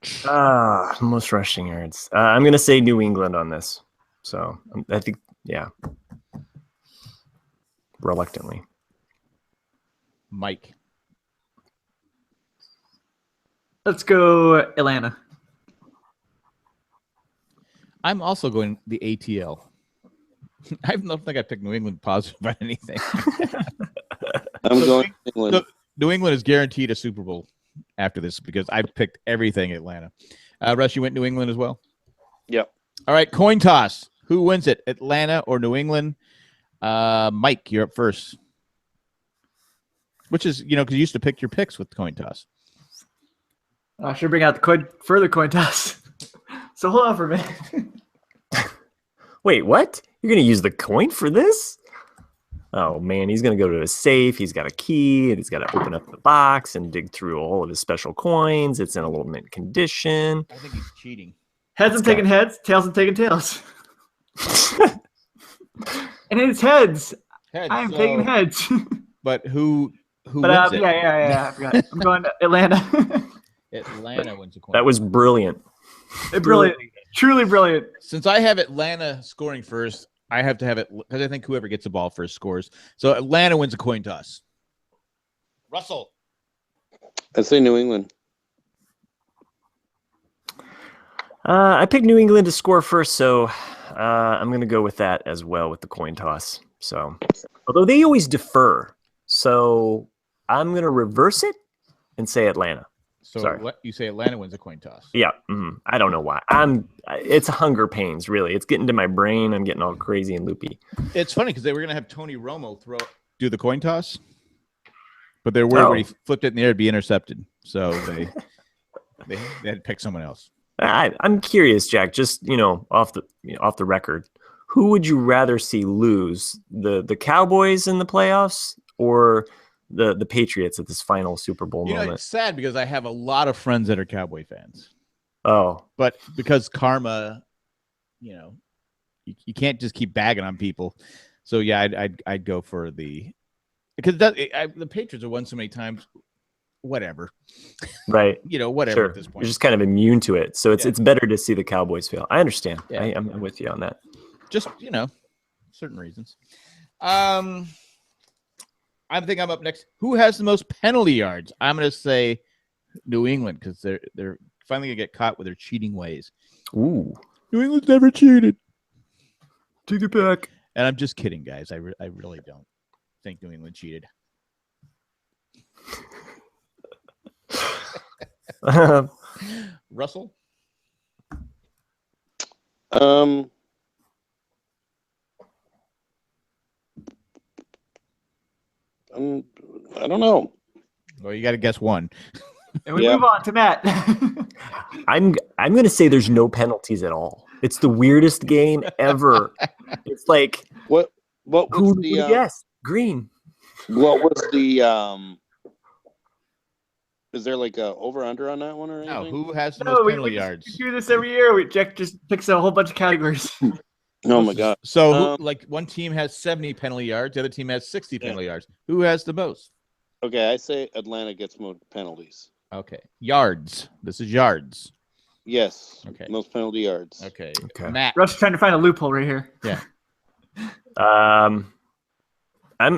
Most rushing yards. I'm going to say New England on this. So I think, yeah. Reluctantly. Mike. Let's go Atlanta. I'm also going the ATL. I don't think I picked New England positive about anything. I'm So going England. so New England is guaranteed a Super Bowl after this because I picked everything Atlanta. Russ, you went New England as well? Yep. All right, coin toss. Who wins it, Atlanta or New England? Mike, you're up first. Which is, because you used to pick your picks with coin toss. I should bring out the further coin toss. So hold on for a minute. Wait, what? You're going to use the coin for this? Oh man, he's gonna go to his safe. He's got a key, and he's got to open up the box and dig through all of his special coins. It's in a little mint condition. I think he's cheating. Heads and taking heads, tails and taking tails. And it's heads. Heads, I am so- taking heads. But who But wins it? yeah, I forgot. I'm going to Atlanta. Atlanta wins the coin. That was brilliant. Brilliant. Truly brilliant. Since I have Atlanta scoring first, I have to have it because I think whoever gets the ball first scores. So Atlanta wins a coin toss. Russell. I say New England. I picked New England to score first, so I'm going to go with that as well with the coin toss. So, although they always defer, so I'm going to reverse it and say Atlanta. So Sorry. you say Atlanta wins a coin toss. Yeah, I don't know why. It's hunger pains, really. It's getting to my brain. I'm getting all crazy and loopy. It's funny because they were going to have Tony Romo do the coin toss, but they're worried when he flipped it in the air, it'd be intercepted. So they had to pick someone else. I'm curious, Jack. Just off the record, who would you rather see lose, the Cowboys in the playoffs or the Patriots at this final Super Bowl moment? It's sad because I have a lot of friends that are Cowboy fans, Oh, but because karma, you can't just keep bagging on people. So yeah, I'd go for because the Patriots have won so many times. Whatever, right. Whatever Sure. at this point. You're just kind of immune to it, so it's Yeah. it's better to see the Cowboys fail. I understand. Yeah. I'm with you on that. Just certain reasons. I think I'm up next. Who has the most penalty yards? I'm going to say New England because they're finally going to get caught with their cheating ways. Ooh, New England's never cheated. take it back. And I'm just kidding, guys. I really don't think New England cheated. Russell? I don't know. Well, you got to guess one. And we Yeah. move on to Matt. I'm going to say there's no penalties at all. It's the weirdest game ever. It's like What was who would the guess? Green. what was the is there like a over under on that one or No, anything? who has the No, most we penalty yards? do this every year. Jack just picks a whole bunch of categories. Oh my god. So, one team has 70 penalty yards, the other team has 60 penalty yards. Who has the most? Okay, I say Atlanta gets more penalties. Okay. Yards. This is yards. Yes. Okay. Most penalty yards. Okay. Okay. Matt. Russ is trying to find a loophole right here. I'm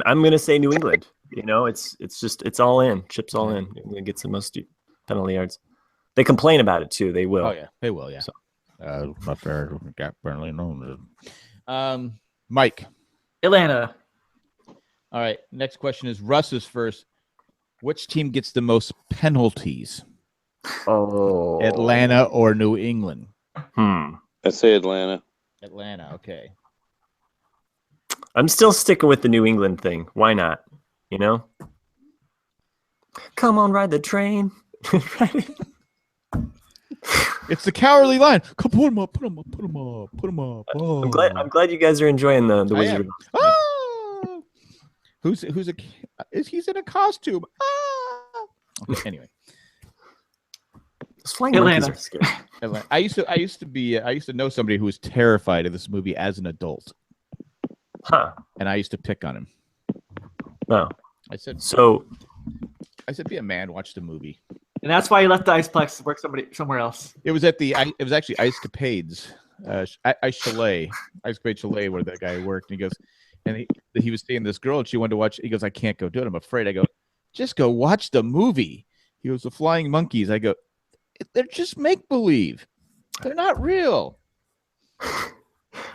gonna say New England. It's all in. Chips all in. New England gets the most penalty yards. They complain about it too. They will. Oh, yeah. They will, yeah. So- Not fair. Got apparently known. Mike. Atlanta. All right. Next question is Russ's first. Which team gets the most penalties? Oh, Atlanta or New England? Hmm. I say Atlanta. Atlanta. Okay. I'm still sticking with the New England thing. Why not? Come on, ride the train. It's the cowardly line. Come put him up. Put him up. Put him up. Put him up. Oh. I'm glad you guys are enjoying the I Wizard am. of Oz. Oh! He's in a costume. Ah! Okay, anyway, Those flying Atlanta. monkeys are scary. Atlanta. I used to know somebody who was terrified of this movie as an adult, Huh. and I used to pick on him. No. I said, So be a man, watch the movie. And that's why he left the Iceplex to work somewhere else. It was actually Icecapades, Ice Chalet, Icecapade Chalet, where that guy worked. And he goes, and he was seeing this girl, and she wanted to watch. He goes, I can't go do it. I'm afraid. I go, just go watch the movie. He goes, the flying monkeys. I go, they're just make believe. They're not real.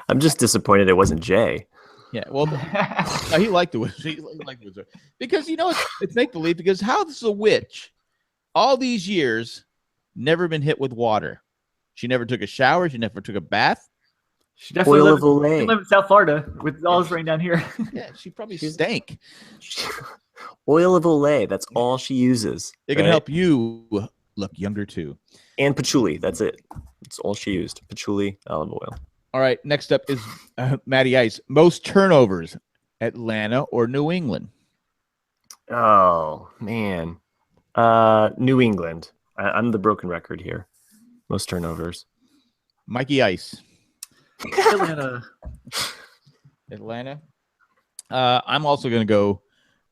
I'm just disappointed it wasn't Jay. Yeah, well, no, he liked the wizard. He liked the wizard because it's make believe. Because how is a witch all these years never been hit with water? She never took a shower. She never took a bath. She definitely Oil live, of Olay. live in South Florida with all this rain down here. Yeah, she probably She's- stank. Oil of Olay. That's all she uses. It can right? help you look younger too. And patchouli. That's it. That's all she used. Patchouli, olive oil. All right, next up is Matty Ice. Most turnovers. Atlanta or New England? Oh man, New England. I'm the broken record here. Most turnovers. Mikey Ice. Atlanta. Atlanta. I'm also going to go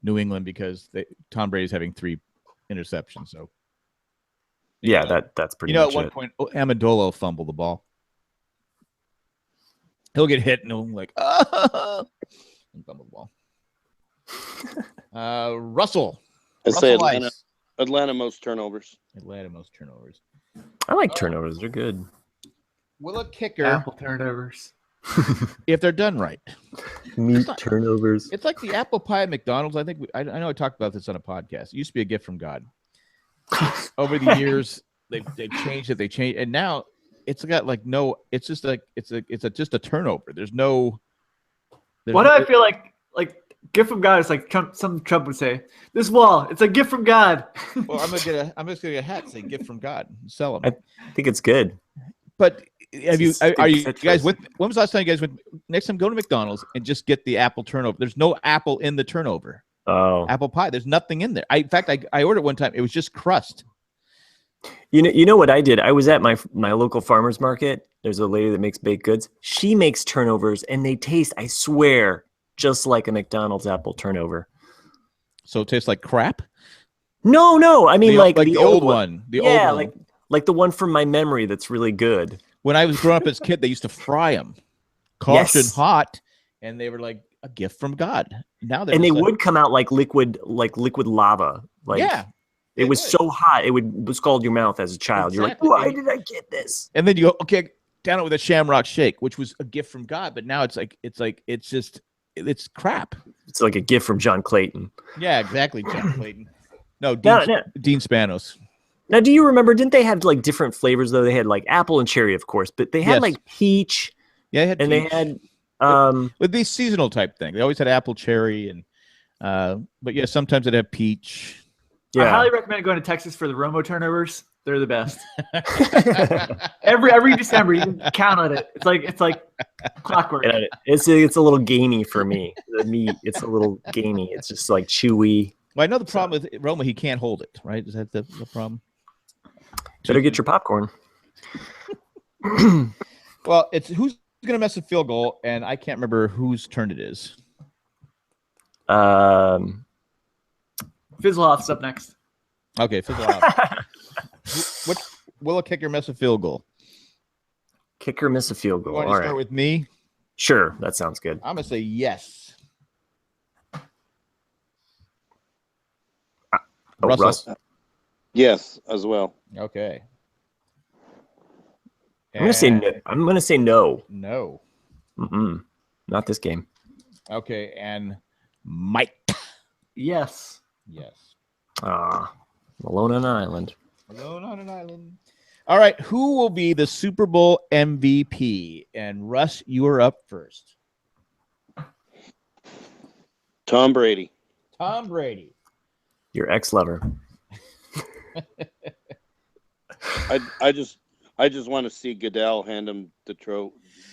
New England because Tom Brady's having 3 interceptions. So Yeah, that's pretty at much one it. point, Amendola fumbled the ball. He'll get hit and he'll like, and fumble the ball. Russell. I say Russell Atlanta. Ice. Atlanta most turnovers. Atlanta most turnovers. I like turnovers. They're good. Will a kicker, Apple turnovers. if they're done right? Meat turnovers. It's like the apple pie at McDonald's. I think I know I talked about this on a podcast. It used to be a gift from God. Over the years, they changed it. They changed, and now it's got like no. It's just like it's just a turnover. There's no. Why do I feel like gift from God is like Trump would say? This wall, it's a gift from God. Well, I'm just gonna get a hat saying "gift from God" and sell them. I think it's good. But It's are you stupid guys catchphrase. with? When was the last time you guys went? Next time, go to McDonald's and just get the apple turnover. There's no apple in the turnover. Oh, Apple pie. There's nothing in there. In fact, I ordered one time. It was just crust. you know what I did? I was at my local farmers market. There's a lady that makes baked goods. She makes turnovers, and they taste, I swear, just like a McDonald's apple turnover. So it tastes like crap. No. I mean, like the old one. The old yeah, one. like the one from my memory that's really good. When I was growing up as a kid, they used to fry them, caution Yes. hot, and they were like a gift from God. Now they're And they just like, would come out like liquid lava. Like yeah. it they was would. so hot it would scald your mouth as a child. Exactly. You're like, why did I get this? And then you go, okay, down it with a Shamrock Shake, which was a gift from God, but now it's crap. It's like a gift from John Clayton. Yeah, exactly, John Clayton. No, Now, Dean Spanos. now, do you remember? Didn't they have like different flavors though? They had like apple and cherry, of course, but they had Yes. like peach, Yeah, they had and peach. they had with these seasonal type thing. They always had apple, cherry, and but yeah, sometimes they'd have peach. I yeah. highly recommend going to Texas for the Romo turnovers. They're the best. Every December, you can count on it. It's like clockwork. And it's a little gamey for me. The meat, it's a little gamey. It's just like chewy. Well, I know the problem with Roma, he can't hold it, right? Is that the problem? Better get your popcorn. Well, it's who's going to miss a field goal, and I can't remember whose turn it is. Fizzle-off's up next. Okay, fizzle out. What will a kicker miss a field goal? Kicker miss a field You goal. want All to start right. with me? Sure, that sounds good. I'm going to say yes. Oh, Russell. Russ. Yes, as well. Okay. I'm gonna say And no. I'm gonna say no. no. Mm-mm. Not this game. Okay, and Mike. Yes. Yes. Alone on an island. Alone on an island. All right, who will be the Super Bowl MVP? And Russ, you are up first. Tom Brady. Tom Brady. Your ex-lover. I just want to see Goodell hand him the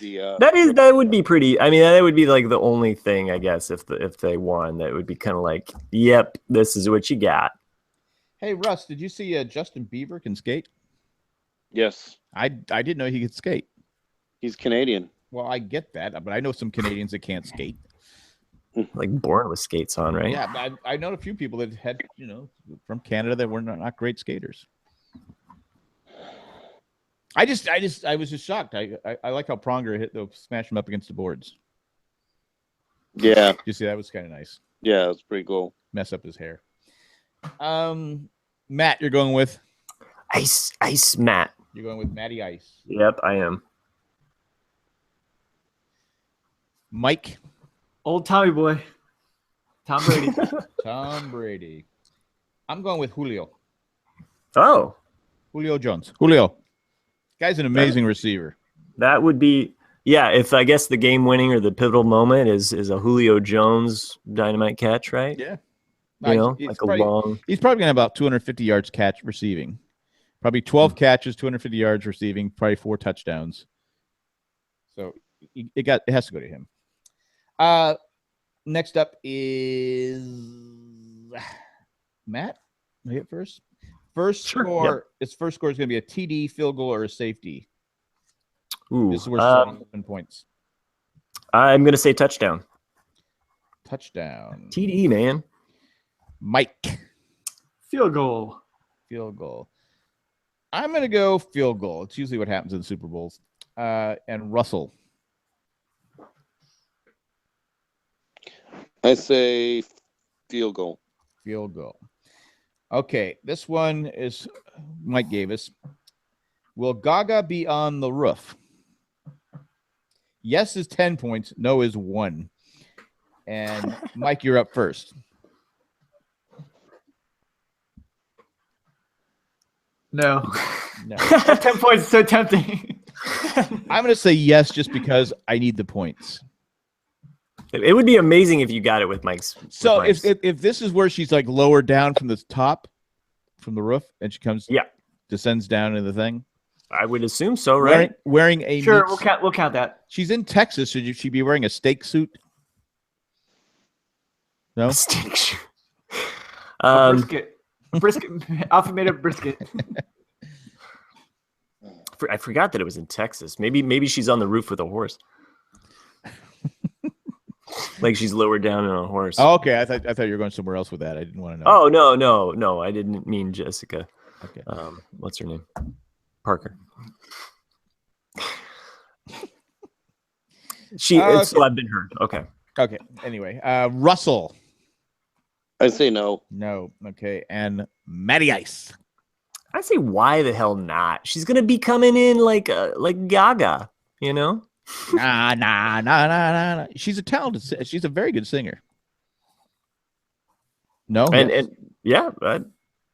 That would be pretty. I mean, that would be like the only thing, I guess, if they won, that would be kind of like, yep, this is what you got. Hey, Russ, did you see Justin Bieber can skate? Yes, I didn't know he could skate. he's Canadian. Well, I get that, but I know some Canadians that can't skate. Like born with skates on, right? Yeah, but I know a few people that had, from Canada that were not great skaters. I was just shocked. I like how Pronger hit smash him up against the boards. Yeah, You see, that was kind of nice. yeah, it's pretty cool. Mess up his hair. Matt, you're going with Ice Matt. you're going with Matty Ice. Yep, I am. Mike, Old Tommy boy. Tom Brady. Tom Brady. I'm going with Julio. Oh, Julio Jones. Julio. Guy's an amazing receiver. that would be, yeah. If I guess the game winning or the pivotal moment is a Julio Jones dynamite catch, right? Yeah. You know, He's like probably- a long. He's probably going to have about 250 yards receiving. Probably 12 catches, 250 yards receiving, probably 4 touchdowns. So it has to go to him. Next up is Matt. I hit first. First Sure, score. Its first score is going to be a TD, field goal, or a safety. Ooh, This is where starting 7 points. I'm gonna say touchdown. Touchdown. TD, man. Mike. Field goal. Field goal. I'm going to go field goal. It's usually what happens in Super Bowls. And Russell. I say field goal. Field goal. Okay, this one is Mike gave us. Will Gaga be on the roof? Yes is 10 points. No is 1. And Mike, you're up first. No. No. 10 points is so tempting. I'm going to say yes just because I need the points. It would be amazing if you got it with Mike's. So with Mike's. if this is where she's like lower down from the top, from the roof, and she comes, descends down into the thing. I would assume so, right? Wearing a Sure, meat- we'll count that. She's in Texas. Should she be wearing a steak suit? No. Steak shoe. Brisket. Brisket. Alpha made up brisket. I forgot that it was in Texas. Maybe she's on the roof with a horse. Like she's lowered down on a horse. Oh, okay, I thought you were going somewhere else with that. I didn't want to know. Oh no! I didn't mean Jessica. Okay. What's her name? Parker. So I've been heard. Okay. Okay. Anyway, Russell. I say no. No. Okay. And Matty Ice. I say, why the hell not? She's gonna be coming in like Gaga, you know? Nah. She's a talented. She's a very good singer. No. And yeah,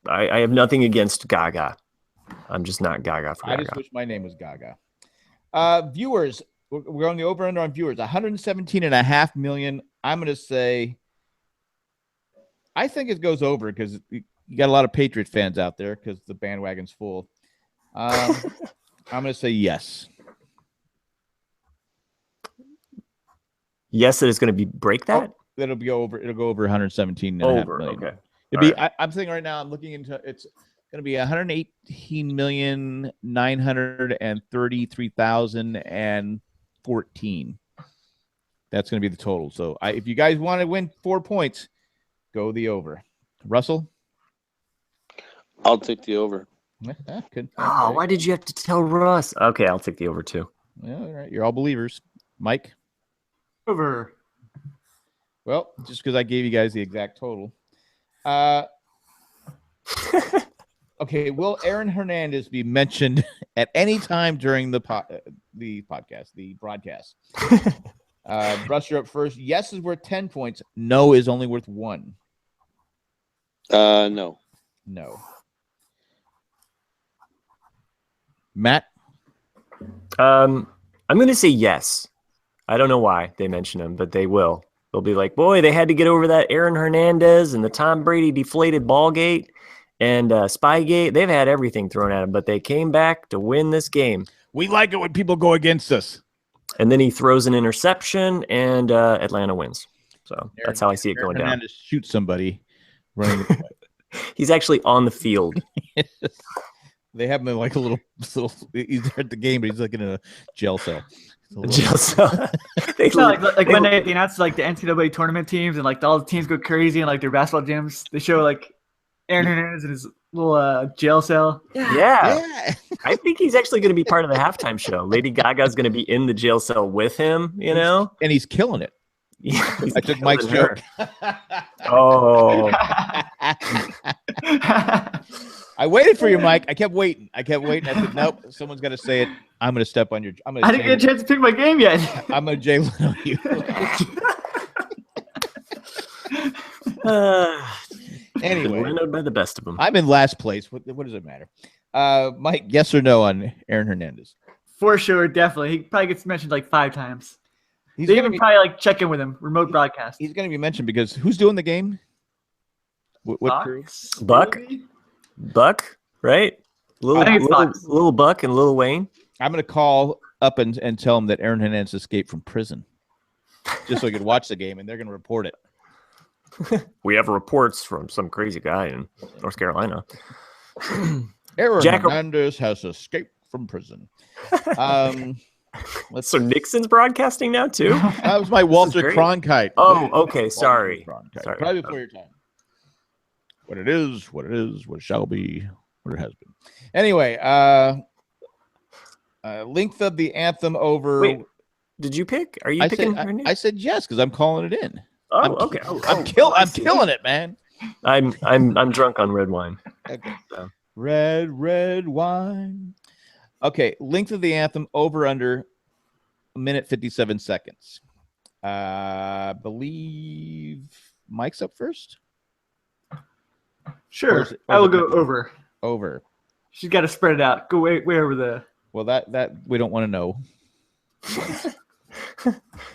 I have nothing against Gaga. I'm just not Gaga for Gaga. I just wish my name was Gaga. Viewers, we're on the over under on viewers. 117.5 million. I'm going to say, I think it goes over because you got a lot of Patriot fans out there because the bandwagon's full. I'm going to say yes. Yes, that it's going to break that. It'll go over 117. Over. Okay. It'd be. I'm thinking right now. I'm looking into. It's going to be 118,933,014. That's going to be the total. So, if you guys want to win 4 points, go the over. Russell. I'll take the over. Good. Oh, why did you have to tell Russ? Okay, I'll take the over too. Yeah, all right. You're all believers. Mike. Over. Well, just because I gave you guys the exact total. Okay, will Aaron Hernandez be mentioned at any time during the broadcast? Russ, you're up first. Yes is worth 10 points. No is only worth 1. No. No. Matt? I'm going to say yes. I don't know why they mention him, but they will. They'll be like, boy, they had to get over that Aaron Hernandez and the Tom Brady deflated ball gate and Spygate. They've had everything thrown at them, but they came back to win this game. We like it when people go against us. And then he throws an interception, and Atlanta wins. So that's how I see it going down. Hernandez shoots somebody running. He's actually on the field. They have him in like a little. He's there at the game, but he's like in a jail cell. Jail cell. like when they announce like the NCAA tournament teams and like all the teams go crazy and like their basketball gyms, they show like Aaron Hernandez in his little jail cell. Yeah. I think he's actually going to be part of the halftime show. Lady Gaga's going to be in the jail cell with him, you know? And he's killing it. Yeah, I took Mike's joke. Oh. I waited for you, Mike. I kept waiting. I said, nope, someone's got to say it. I'm going to step on your. I didn't get a chance to pick my game yet. I'm going to Jay Leno you. Anyway, Lenoed by the best of them. I'm in last place. What does it matter? Mike, yes or no on Aaron Hernandez? For sure, definitely. He probably gets mentioned like 5 times. He's They gonna even be, probably like check in with him, remote broadcast. he's going to be mentioned because who's doing the game? What crew? Buck? Maybe? Buck, right? I think it's Fox. Little Buck and Little Wayne. I'm going to call up and tell him that Aaron Hernandez escaped from prison. just so he could watch the game, and they're going to report it. We have reports from some crazy guy in North Carolina. Aaron Jack- Hernandez has escaped from prison. Let's. So Nixon's broadcasting now too. That was my Walter great. Cronkite. Oh, okay. Walter Sorry. Cronkite. Sorry. Probably before your time. What it is, what it is, what it shall be, what it has been. Anyway, length of the anthem over. Wait, did you pick? Are you picking? I said yes because I'm calling it in. Oh, okay. I'm killing it, man. I'm drunk on red wine. Okay. So. Red wine. Okay, length of the anthem over under a minute 57 seconds. Believe Mike's up first. Sure. Or is it I will go over. Over. She's got to spread it out. Go way over the. Well, that we don't want to know.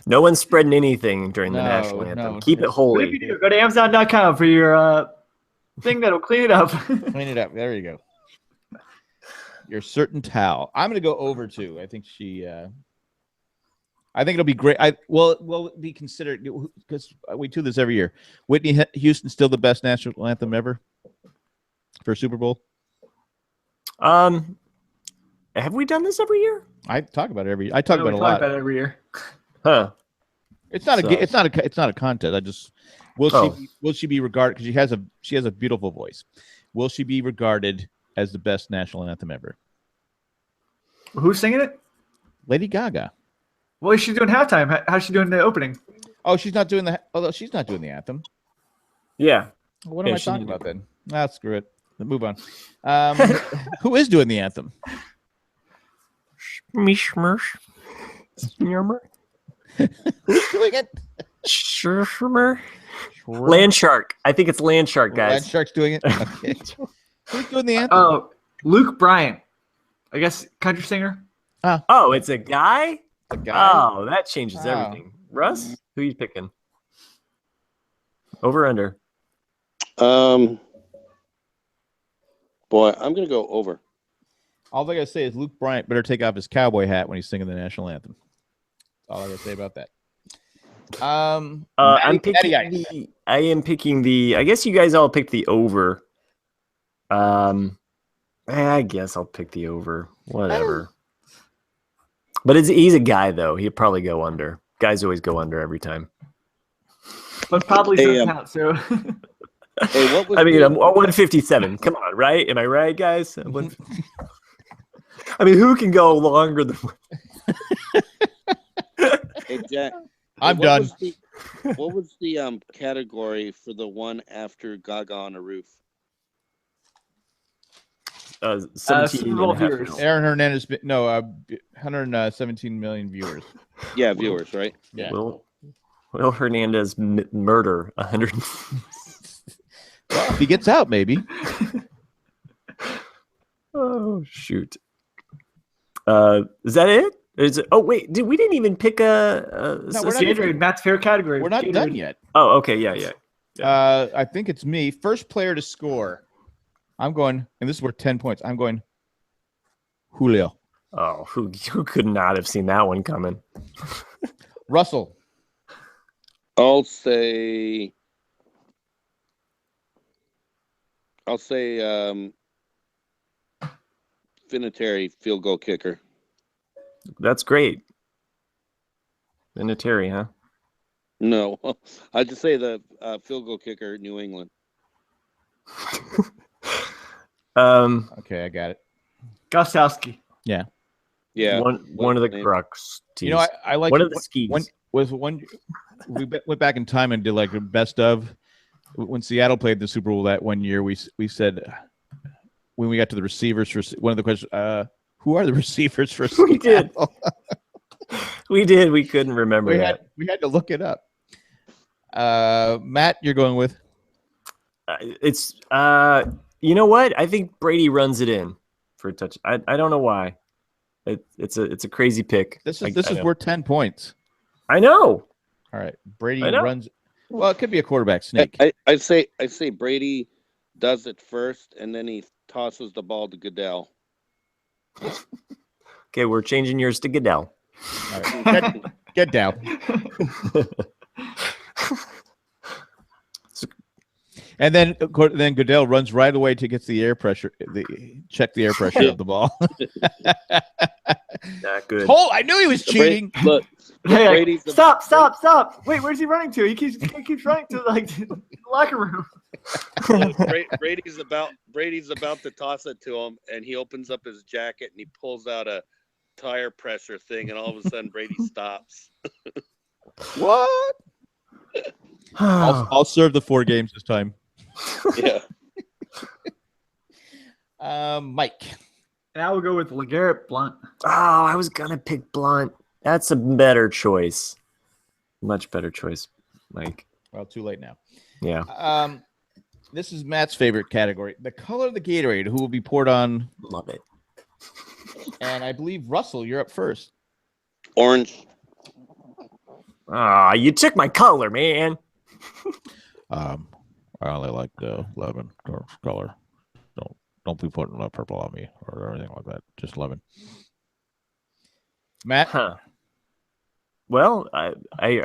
No one's spreading anything during the No, national anthem. no. Keep it What if holy. you do? Go to Amazon.com for your thing that'll clean it up. Clean it up. There you go. Your certain towel. I'm going to go over too. I think I think it'll be great. Will be considered because we do this every year. Whitney Houston still the best national anthem ever for Super Bowl. Have we done this every year? I talk about it every. I talk We about it a talk lot. about it every year. Huh. It's not So- it's not a contest. I just will she be regarded because she has a beautiful voice. Will she be regarded as the best national anthem ever? Who's singing it? Lady Gaga. Well, is she doing halftime? How's she doing the opening? Oh, she's not doing the. Although she's not doing the anthem. Yeah. What am Yeah, I she talking did. about then? Ah, screw it. Move on. Who is doing the anthem? Mishmersh. Who's doing it? Land Shark. I think it's Land Shark, Land guys. Shark's doing it. Okay. Who's doing the anthem? Oh, Luke Bryan. I guess country singer. Oh, it's a guy? The guy. Oh, that changes Oh. everything. Russ, who you picking? Over under. Boy, I'm gonna go over. All I gotta say is Luke Bryant better take off his cowboy hat when he's singing the national anthem. That's all I gotta say about that. I'm Matty picking Ice. I am picking the. I guess you guys all picked the over. I guess I'll pick the over. Whatever. But he's a guy though. He'd probably go under. Guys always go under every time. But probably Hey, doesn't count. So Hey, what was I mean, the- I'm 157. Come on, right? Am I right, guys? I mean, who can go longer than? Hey, Jack. I'm what done. was the- what was the category for the one after Gaga on a Roof? 17 Super Bowl and a half viewers. mil. Aaron Hernandez. No, 117 million viewers. Yeah, viewers, right? Yeah. Will Hernandez murder 100? Well, if he gets out, maybe. Oh shoot! Is that it? Is it? Oh wait, we didn't even pick a. No, we're not Gatorade, Matt's favorite category. We're not Gatorade. done yet. Oh, okay, yeah. I think it's me. First player to score. I'm going, and this is worth 10 points. I'm going Julio. Oh, who could not have seen that one coming? Russell. I'll say Vinatieri field goal kicker. That's great. Vinatieri, huh? No, I just say the field goal kicker, New England. Okay, I got it. Gostowski. Yeah, one of the name? crux. You know, I like one of the skis. one. We went back in time and did like a best of when Seattle played the Super Bowl that one year. We said when we got to the receivers for one of the questions, who are the receivers for We did. Seattle? We did. We couldn't remember that. we had to look it up. Matt, you're going with It's you know what? I think Brady runs it in for a touch. I don't know why. It's a crazy pick. this I is know. worth 10 points. I know. All right, Brady I know. runs. Well, it could be a quarterback sneak. I say Brady does it first, and then he tosses the ball to Okay, we're changing yours to Goodell. All right. Get down. And then, of course, then Goodell runs right away to get the air pressure, check the air pressure of the ball. Not good. I knew he was The cheating. Look, Hey, Brady's the- stop! Wait, where's he running to? He keeps running to like the locker room. Brady's about to toss it to him, and he opens up his jacket and he pulls out a tire pressure thing, and all of a sudden Brady stops. What? I'll serve the 4 games this time. Yeah. Mike. And I will go with LeGarrette Blunt. Oh, I was gonna pick Blunt. That's a better choice. Much better choice, Mike. Well, too late now. Yeah, This is Matt's favorite category: the color of the Gatorade. Who will be poured on? love it. And I believe Russell, you're up first. Orange. Ah, you took my color, man. I only like the lemon color. Don't be putting purple on me or anything like that. Just lemon. Matt. Huh. Well, I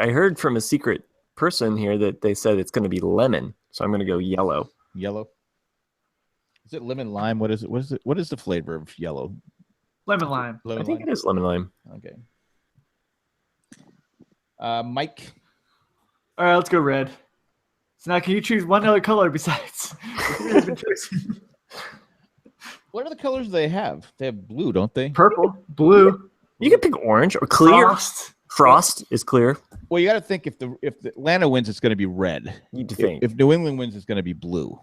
heard from a secret person here that they said it's going to be lemon, so I'm going to go yellow. Yellow. Is it lemon lime? What is it? What is the flavor of yellow? Lemon lime. Lemon I think lime? it is lemon lime. Okay. Mike. All right, let's go red. So now, can you choose one other color besides? What are the colors they have? They have blue, don't they? Purple, blue, You can pick orange or clear. frost. Frost is clear. Well, you got to think if the Atlanta wins, it's going to be red. You'd think. If New England wins, it's going to be blue.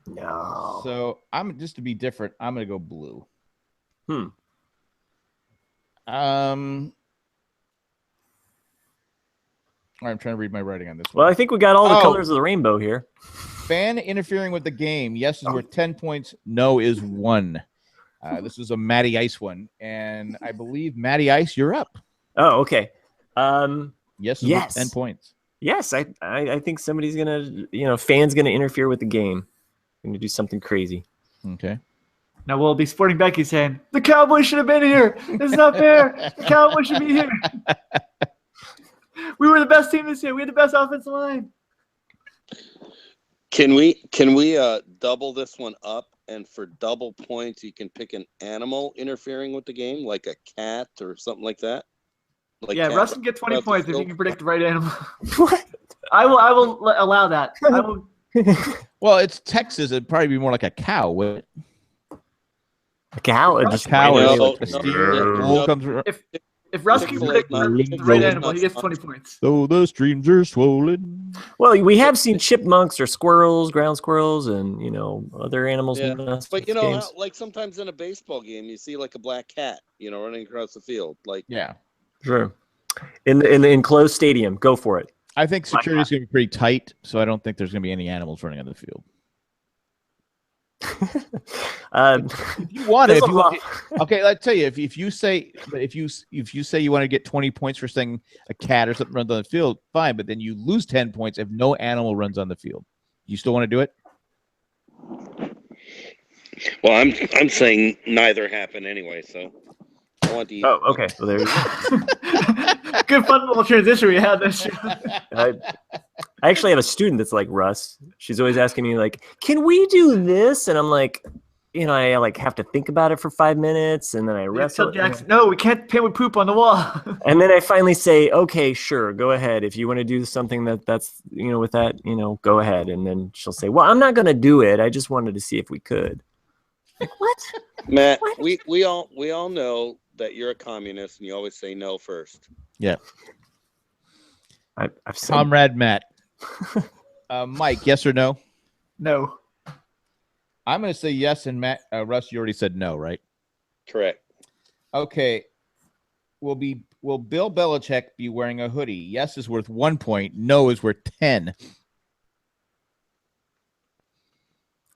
No. So I'm just to be different. I'm going to go blue. I'm trying to read my writing on this Well, one. I think we got all the Oh. colors of the rainbow here. Fan interfering with the game. Yes is worth 10 points. No is 1. This is a Matty Ice one, and I believe Matty Ice, you're up. Oh, okay. Yes is worth Yes. 10 points. Yes, I think somebody's gonna, fans gonna interfere with the game. Gonna do something crazy. Okay. Now we'll be sporting Becky saying, the Cowboys should have been here. This is not fair. The Cowboys should be here. We were the best team this year. We had the best offensive line. Can we double this one up, and for double points you can pick an animal interfering with the game, like a cat or something like that? Like Yeah, cat Russ can get 20 runs the points if you field? can predict the right animal. What? I will allow that. I will. Well, it's Texas. It'd probably be more like a cow. Wouldn't it? A cow? A Just cow No, is no, like a steer. no. Bull comes around. If Russ can predict the right animal, he gets 20 points. Though the streams are swollen. Well, we have seen chipmunks or squirrels, ground squirrels, and other animals. Yeah, mess But with games. like sometimes in a baseball game, you see like a black cat, running across the field. Like, Yeah. Sure. In the enclosed stadium, go for it. I think security is going to be pretty tight, so I don't think there's going to be any animals running on the field. If you want it, There's a lot- okay, I'll tell you. If you say you want to get 20 points for saying a cat or something runs on the field, fine. But then you lose 10 points if no animal runs on the field. You still want to do it? well, I'm saying neither happen anyway. So I want to. Oh, okay. Well, there you go. Good fun little transition we had this year. I actually have a student that's like Russ. She's always asking me like, "Can we do this?" And I'm like, I like have to think about it for 5 minutes, and then I Tell wrestle. Jackson, no, we can't paint with poop on the wall. And then I finally say, "Okay, sure, go ahead. If you want to do something that's with that, go ahead." And then she'll say, "Well, I'm not going to do it. I just wanted to see if we could." Like, what? Matt, What? we all know that you're a communist and you always say no first. Yeah. I've said Comrade Matt. Mike, yes or no? No. I'm going to say yes, and Matt, Russ, you already said no, right? Correct. Okay. Will Bill Belichick be wearing a hoodie? Yes is worth 1 point. No is worth 10.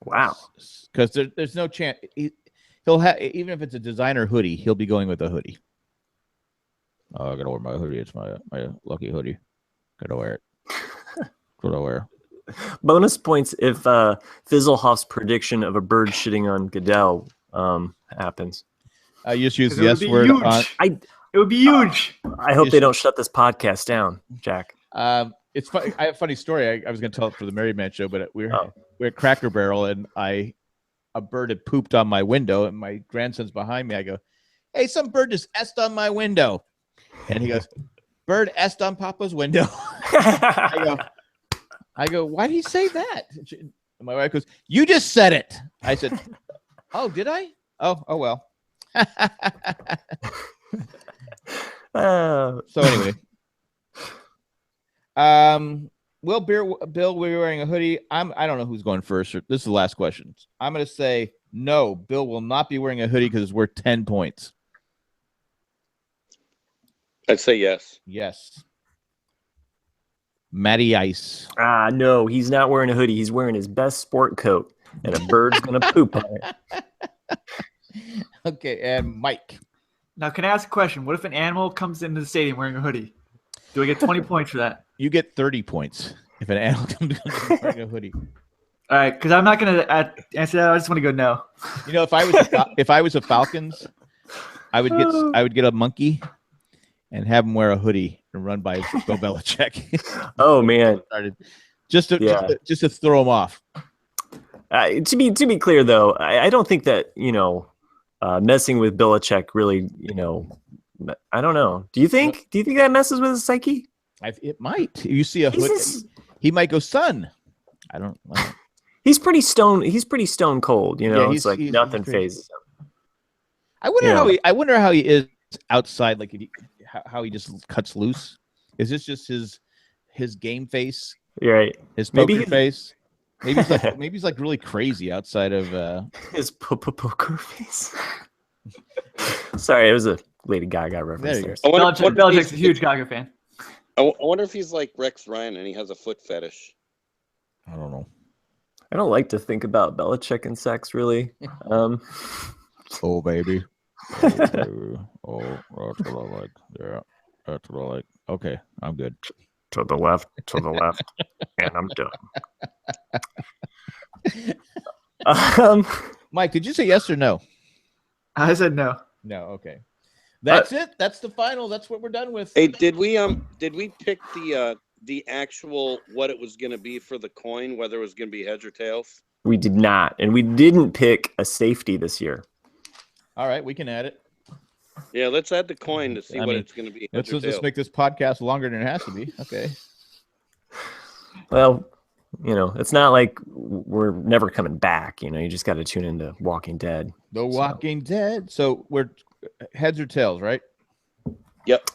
wow. Because there's no chance he'll have, even if it's a designer hoodie, he'll be going with a hoodie. Oh, I gotta wear my hoodie. It's my lucky hoodie. Gotta wear it. What I wear. Bonus points if Fizzlehoff's prediction of a bird shitting on Goodell happens. I just use It the would S be word huge. on. It would be huge. I hope they don't shut this podcast down, Jack. It's funny. I have a funny story. I was going to tell it for the Merry Man show, but we're at Cracker Barrel, and a bird had pooped on my window, and my grandson's behind me. I go, "Hey, some bird just essed on my window," and he goes, "Bird essed on Papa's window." I go, "Why did he say that?" And my wife goes, "You just said it." I said, "Oh, did I? Oh well." So anyway, Bill, we're wearing a hoodie. I don't know who's going first. This is the last question. I'm going to say no. Bill will not be wearing a hoodie because it's worth 10 points. I'd say yes. Yes. Matty Ice. No, he's not wearing a hoodie. He's wearing his best sport coat, and a bird's gonna poop on it. Okay, and Mike. Now, can I ask a question? What if an animal comes into the stadium wearing a hoodie? Do I get 20 points for that? You get 30 points if an animal comes wearing a hoodie. All right, because I'm not gonna answer that. I just want to go no. You know, if I was a Falcons, I would get a monkey and have him wear a hoodie and run by Bill Belichick. Oh man, just to throw him off. To be clear though, I don't think that messing with Belichick really, I don't know. Do you think that messes with his psyche? It might. You see a hoodie, he might go, "Son." I don't. He's pretty stone. He's pretty stone cold. It's like nothing phases him. I wonder how he is outside. Like how he just cuts loose. Is this just his game face? You're right. His poker face. Maybe he's like really crazy outside of his poker face. Sorry, it was a Lady Gaga reference there. Belichick's a huge Gaga fan. I wonder if he's like Rex Ryan and he has a foot fetish. I don't know. I don't like to think about Belichick and sex, really. Oh, baby. Oh, baby. Oh, that's what I like. Yeah, that's what I like. Okay, I'm good. To the left, and I'm done. Mike, did you say yes or no? I said no. No, okay. That's it. That's the final. That's what we're done with. Hey, did we pick the actual what it was going to be for the coin, whether it was going to be heads or tails? We did not, and we didn't pick a safety this year. All right, we can add it. Yeah, let's add the coin to see what it's going to be. Let's just make this podcast longer than it has to be. Okay. Well, it's not like we're never coming back. You just got to tune into Walking Dead. The Walking Dead. So we're heads or tails, right? Yep.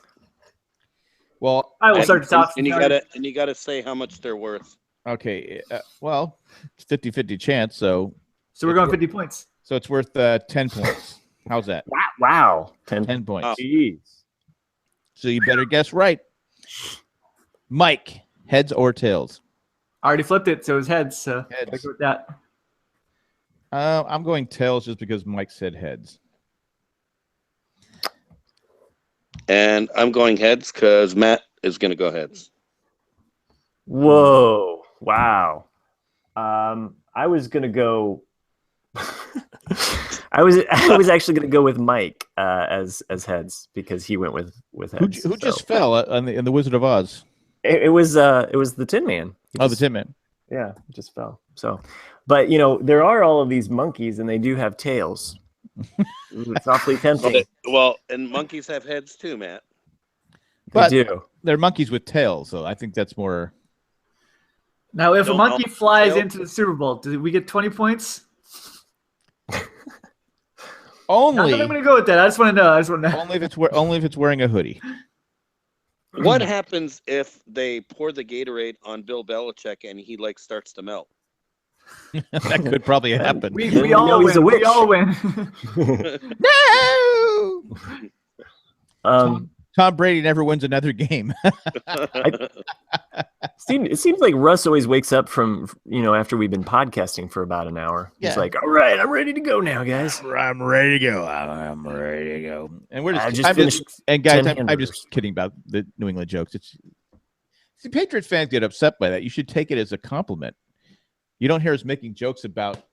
Well, I will start to talk. And you gotta say how much they're worth. Okay. Well, it's 50-50 chance. So we're going 50 points. So it's worth 10 points. How's that? Wow. 10 points. Oh. Jeez. So you better guess right. Mike, heads or tails? I already flipped it, so it was heads. So Heads. with that. I'm going tails just because Mike said heads. And I'm going heads because Matt is going to go heads. Whoa. Wow. I was going to go... I was actually going to go with Mike as heads because he went with heads. Who just fell in the Wizard of Oz? It was the Tin Man. The Tin Man. Yeah, it just fell. So, but there are all of these monkeys and they do have tails. It's awfully tempting. Well, and monkeys have heads too, Matt. But they do. They're monkeys with tails, so I think that's more. Now, if a monkey flies into the Super Bowl, do we get 20 points? Only. I'm going to go with that. I just want to know. Only if it's wearing a hoodie. What happens if they pour the Gatorade on Bill Belichick and he starts to melt? That could probably happen. We all win. We all win. No. Tom Brady never wins another game. It seems like Russ always wakes up from after we've been podcasting for about an hour. Yeah. He's like, "All right, I'm ready to go now, guys. I'm ready to go. I'm ready to go." And we're just, I'm just kidding about the New England jokes. See, Patriots fans get upset by that. You should take it as a compliment. You don't hear us making jokes about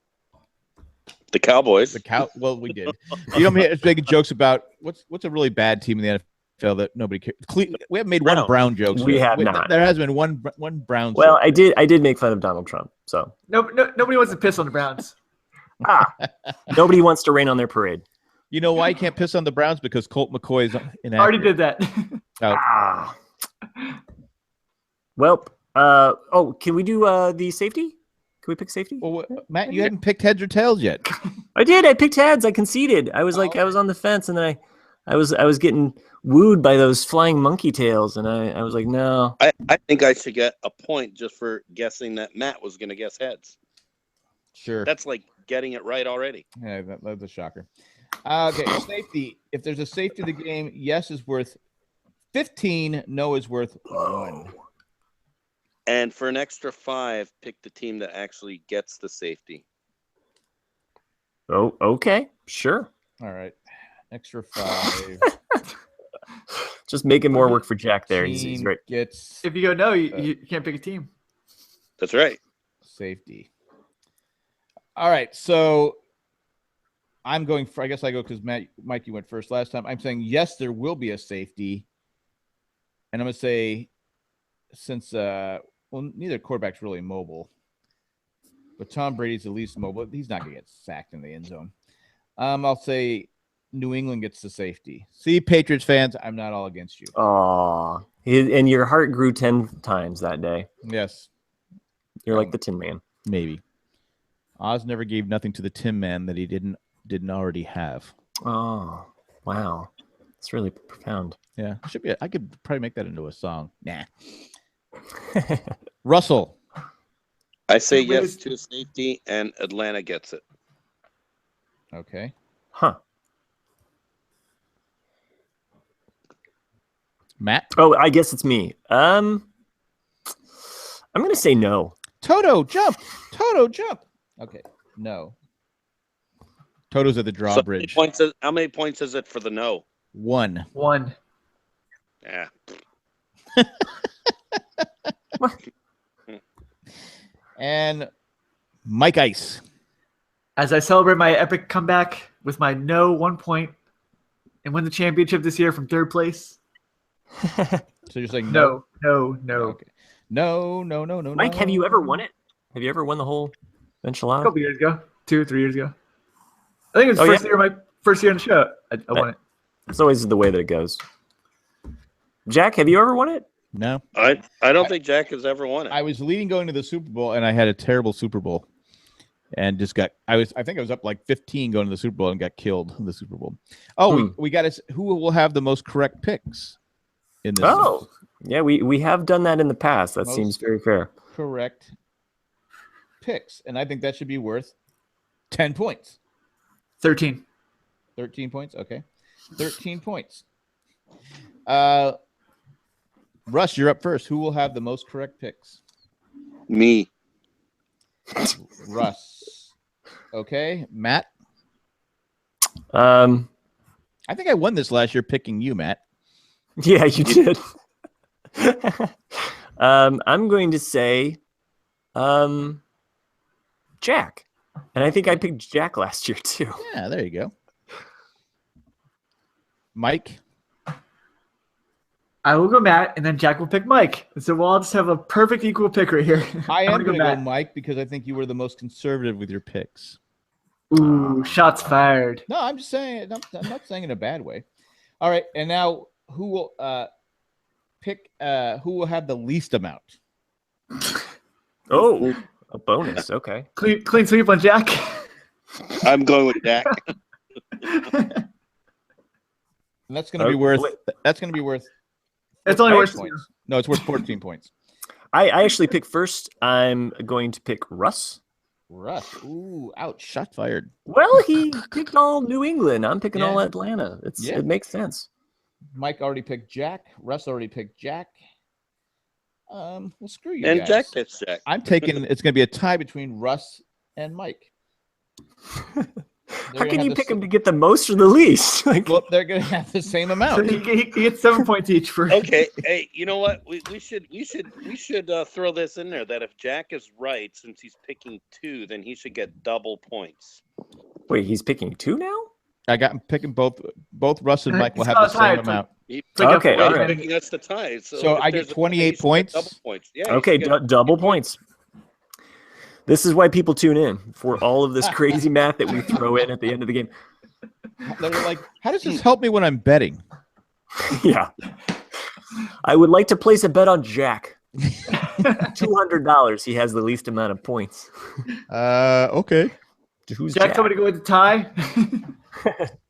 the Cowboys. Well, we did. You don't hear us making jokes about what's a really bad team in the Phil, that nobody cares. We haven't made one No, Brown joke. we have not. There has been one Brown. Well, joke. I did make fun of Donald Trump. So Nobody wants to piss on the Browns. nobody wants to rain on their parade. You know why you can't piss on the Browns? Because Colt McCoy is inaccurate. Already did that. Oh. Well, can we do the safety? Can we pick safety? Well, Matt, you hadn't picked heads or tails yet. I did. I picked heads. I conceded. I was I was on the fence, and then I was getting wooed by those flying monkey tails, and I was like, no. I think I should get a point just for guessing that Matt was going to guess heads. Sure. That's like getting it right already. Yeah, that's a shocker. Okay, safety. If there's a safety in the game, yes is worth 15. No is worth 1. And for an extra 5, pick the team that actually gets the safety. Oh, okay, sure. All right, extra 5. Just making more work for Jack there. He's right. Gets If you go no, you can't pick a team. That's right. safety. All right, so I'm going for. I guess I go because Mike, you went first last time. I'm saying yes, there will be a safety, and I'm gonna say since neither quarterback's really mobile, but Tom Brady's the least mobile. He's not gonna get sacked in the end zone. I'll say New England gets the safety. See, Patriots fans, I'm not all against you. Aw. And your heart grew 10 times that day. Yes, You're like the Tin Man. maybe. Oz never gave nothing to the Tin Man that he didn't already have. Oh, wow. It's really profound. Yeah, should be. I could probably make that into a song. Nah. Russell. I say yes to safety, and Atlanta gets it. Okay. Huh. Matt. Oh, I guess it's me. I'm going to say no. Toto, jump. Toto, jump. Okay. No. Toto's at the drawbridge. How many points is it for the no? 1. 1. Yeah. And Mike Ice. As I celebrate my epic comeback with my no 1 point and win the championship this year from 3rd place. So you're saying No. Okay. No. Mike, have you ever won it? Have you ever won the whole A enchilada? couple years ago, 2 or 3 years ago. I think it was my first year on the show. I won it. It's always the way that it goes. Jack, have you ever won it? No. I don't think Jack has ever won it. I was leading going to the Super Bowl, and I had a terrible Super Bowl, and just got. I think I was up like 15 going to the Super Bowl and got killed in the Super Bowl. Oh, we got to. Who will have the most correct picks in this? Oh, yeah, we have done that in the past. That Most seems very fair. correct picks, and I think that should be worth 10 points. 13. 13 points. Okay, 13 points. Russ, you're up first. Who will have the most correct picks? Me. Russ. Okay, Matt. I think I won this last year picking you, Matt. Yeah, you did. I'm going to say Jack. And I think I picked Jack last year too. Yeah, there you go. Mike. I will go Matt, and then Jack will pick Mike. And so we'll all just have a perfect equal pick right here. I am going to go Matt. Mike because I think you were the most conservative with your picks. Ooh, shots fired. No, I'm just saying. I'm not saying in a bad way. All right, and now who will pick? Who will have the least amount? Oh, a bonus. Okay. Clean sweep on Jack. I'm going with Jack. And that's going to be worth. That's going to be worth. It's only 5 worth points. No, it's worth 14 points. I actually picked first. I'm going to pick Russ. Russ. Ooh, ouch! Shot fired. Well, he picked all New England. I'm picking Yeah. all Atlanta. It makes sense. Mike already picked Jack. Russ already picked Jack. Well, screw you And guys. Jack gets Jack. I'm taking. It's going to be a tie between Russ and Mike. How can you pick him to get the most or the least? Like, Well, they're going to have the same So amount. he gets 7 points each for. Okay, hey, you know what? We should throw this in there that if Jack is right, since he's picking 2, then he should get double points. wait, he's picking 2 now? I got him picking both Russ and Mike will It's have the not tied, same amount. He, like Okay, yeah, all he's right. picking us to tie. So So if I there's get a tie, 28 you should get points? Double points. Yeah. you Okay, should get double points. This is why people tune in for all of this crazy math that we throw in at the end of the game. They're like, how does this help me when I'm betting? Yeah. I would like to place a bet on Jack. $200. He has the least amount of points. Okay. Who's Jack told me to go with the tie.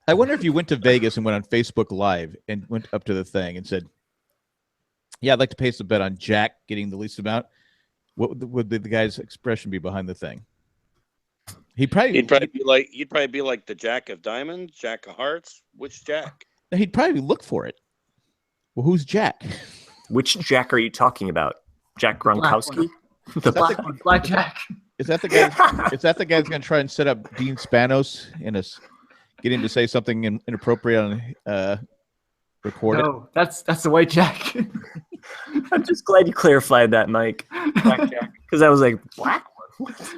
I wonder if you went to Vegas and went on Facebook Live and went up to the thing and said, "Yeah, I'd like to place a bet on Jack getting the least amount." What would the guy's expression be behind the thing? He'd probably be like the Jack of Diamonds, Jack of Hearts. Which Jack? he'd probably look for it. Well, who's Jack? Which Jack are you talking about? Jack Gronkowski? The Black one, Black Jack. Is that the guy? Is that the guy that's going to try and set up Dean Spanos and get him to say something inappropriate on recorded? No, that's the White Jack. I'm just glad you clarified that, Mike. Black Jack. Because I was like, black one? What?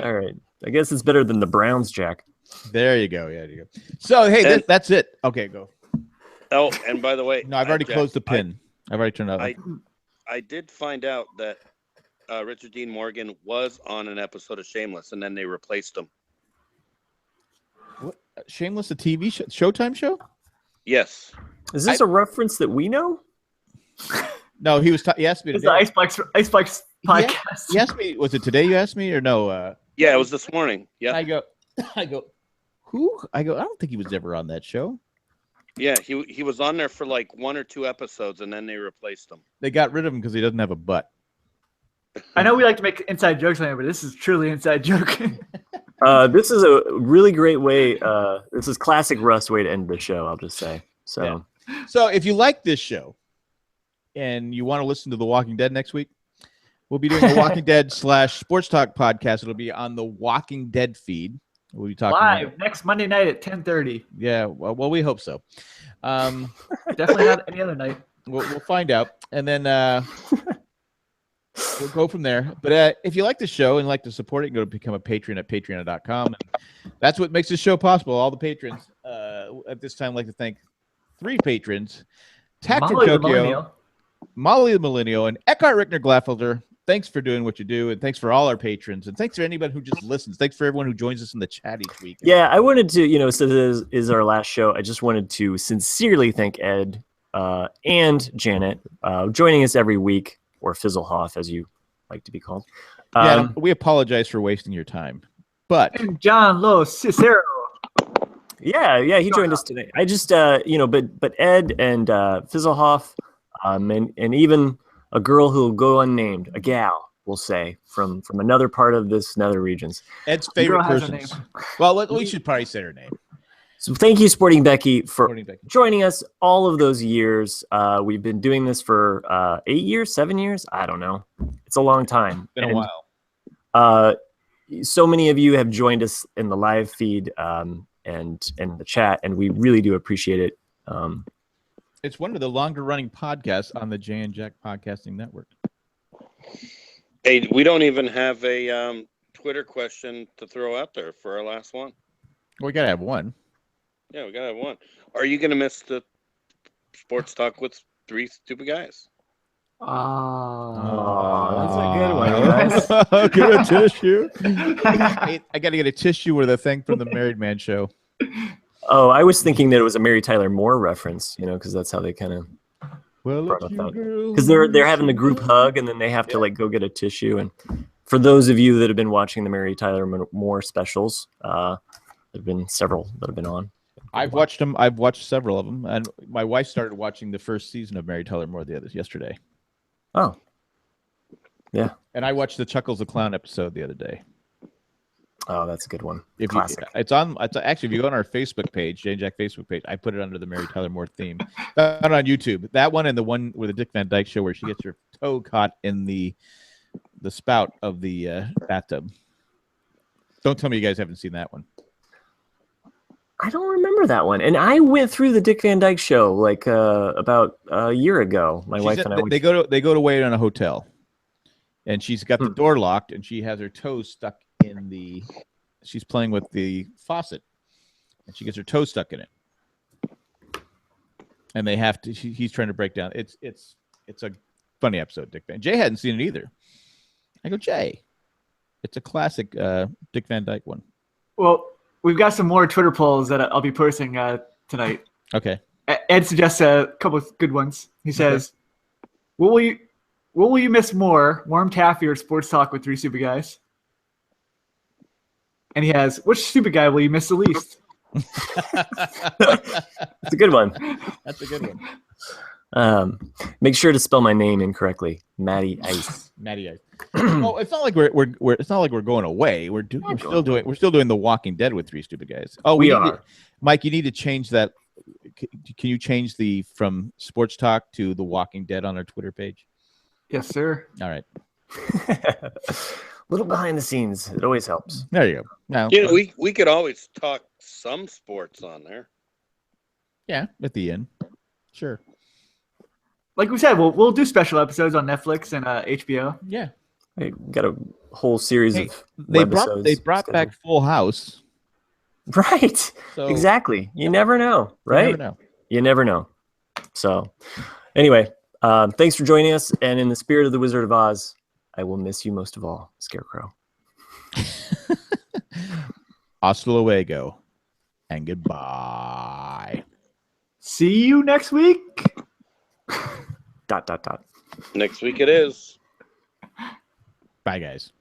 All right. I guess it's better than the Browns Jack. There you go. Yeah, there you go. So hey, And- that's it. Okay, go. Oh, and by the way, No, I've already Jack, closed the pin. I've already turned it off. I did find out that Richard Dean Morgan was on an episode of Shameless, and then they replaced him. What? Shameless, a TV show, Showtime show? Yes. Is this a reference that we know? No, he was. He asked me It's the today. Icebox podcast. He asked me. Was it today? You asked me or no? Yeah, it was this morning. Yeah. I go. Who? I go. I don't think he was ever on that show. Yeah, he was on there for like 1 or 2 episodes, and then they replaced him. They got rid of him because he doesn't have a butt. I know we like to make inside jokes on it, but this is truly inside joke. This is a really great way. This is classic Russ way to end the show, I'll just say. So, So if you like this show and you want to listen to The Walking Dead next week, we'll be doing a Walking Dead / Sports Talk podcast. It'll be on the Walking Dead feed. We'll be talking Live next Monday night at 10:30. Yeah, well, we hope so. Definitely not any other night. We'll find out, and then we'll go from there. But if you like the show and like to support it, go to become a patron at patreon.com. And that's what makes this show possible. All the patrons. At this time, I'd like to thank 3 patrons: Tactic Molly the Tokyo, Millennial. Molly the Millennial, and Eckhart Rickner Glaffelder. Thanks for doing what you do, and thanks for all our patrons, and thanks for anybody who just listens. Thanks for everyone who joins us in the chat each week. yeah, I wanted to, so this is our last show. I just wanted to sincerely thank Ed and Janet joining us every week, or Fizzlehoff, as you like to be called. Yeah, we apologize for wasting your time, but And John Lo Cicero. Yeah, he joined us today. I just, but Ed and Fizzlehoff, and even a girl who will go unnamed, a gal, we'll say, from another part of this nether regions. Ed's favorite girl has her persons. Well, we should probably say her name. So thank you, Sporting Becky, for Sporting Becky. joining us all of those years. We've been doing this for 8 years, 7 years. I don't know. It's a long time. Been a And, while. so many of you have joined us in the live feed and in the chat, and we really do appreciate it. It's one of the longer running podcasts on the Jay and Jack Podcasting Network. Hey, we don't even have a Twitter question to throw out there for our last one. We gotta have one. Yeah, we gotta have one. Are you gonna miss the sports talk with 3 stupid guys? That's a good one, guys. Get a tissue. I gotta get a tissue with a thing from the Married Man Show. Oh, I was thinking that it was a Mary Tyler Moore reference, because that's how they kind of, Well, because they're having the group hug and then they have to like go get a tissue. And for those of you that have been watching the Mary Tyler Moore specials, there've been several that have been on. I've watched them. I've watched several of them, and my wife started watching the first season of Mary Tyler Moore yesterday. Oh, yeah. And I watched the Chuckles the Clown episode the other day. Oh, that's a good one. Classic. It's actually, if you go on our Facebook page, Jay and Jack Facebook page, I put it under the Mary Tyler Moore theme. Not on YouTube. That one and the one with the Dick Van Dyke Show where she gets her toe caught in the spout of the bathtub. Don't tell me you guys haven't seen that one. I don't remember that one. And I went through the Dick Van Dyke Show like about a year ago. My wife and I. They go to wait in a hotel, and she's got the door locked, and she has her toes stuck in the. She's playing with the faucet, and she gets her toe stuck in it. and they have to. He's trying to break down. It's a funny episode. Dick Van Jay hadn't seen it either. I go, Jay, it's a classic Dick Van Dyke one. Well, we've got some more Twitter polls that I'll be posting tonight. Okay. Ed suggests a couple of good ones. He says, "What will you miss more, warm taffy or sports talk with three stupid guys?" And he has, "Which stupid guy will you miss the least?" It's a good one. That's a good one. Make sure to spell my name incorrectly. Matty Ice. Matty Ice. Well, it's not like we're it's not like we're going away. We're still doing The Walking Dead with three stupid guys. Oh, We need are. to- Mike, you need to change that. Can you change the from sports talk to The Walking Dead on our Twitter page? Yes, sir. All right. Little behind the scenes. It always helps. There you go. Now, You know, we could always talk some sports on there. yeah, at the end. Sure. Like we said, we'll do special episodes on Netflix and HBO. Yeah. We got a whole series Hey, of They webisodes brought back scheduled. Full House. Right. So Exactly. You never know, right? You never know. You never know. So, anyway, thanks for joining us. And in the spirit of the Wizard of Oz, I will miss you most of all, Scarecrow. Hasta luego and goodbye. See you next week. ... Dot, dot, dot. Next week it is. Bye, guys.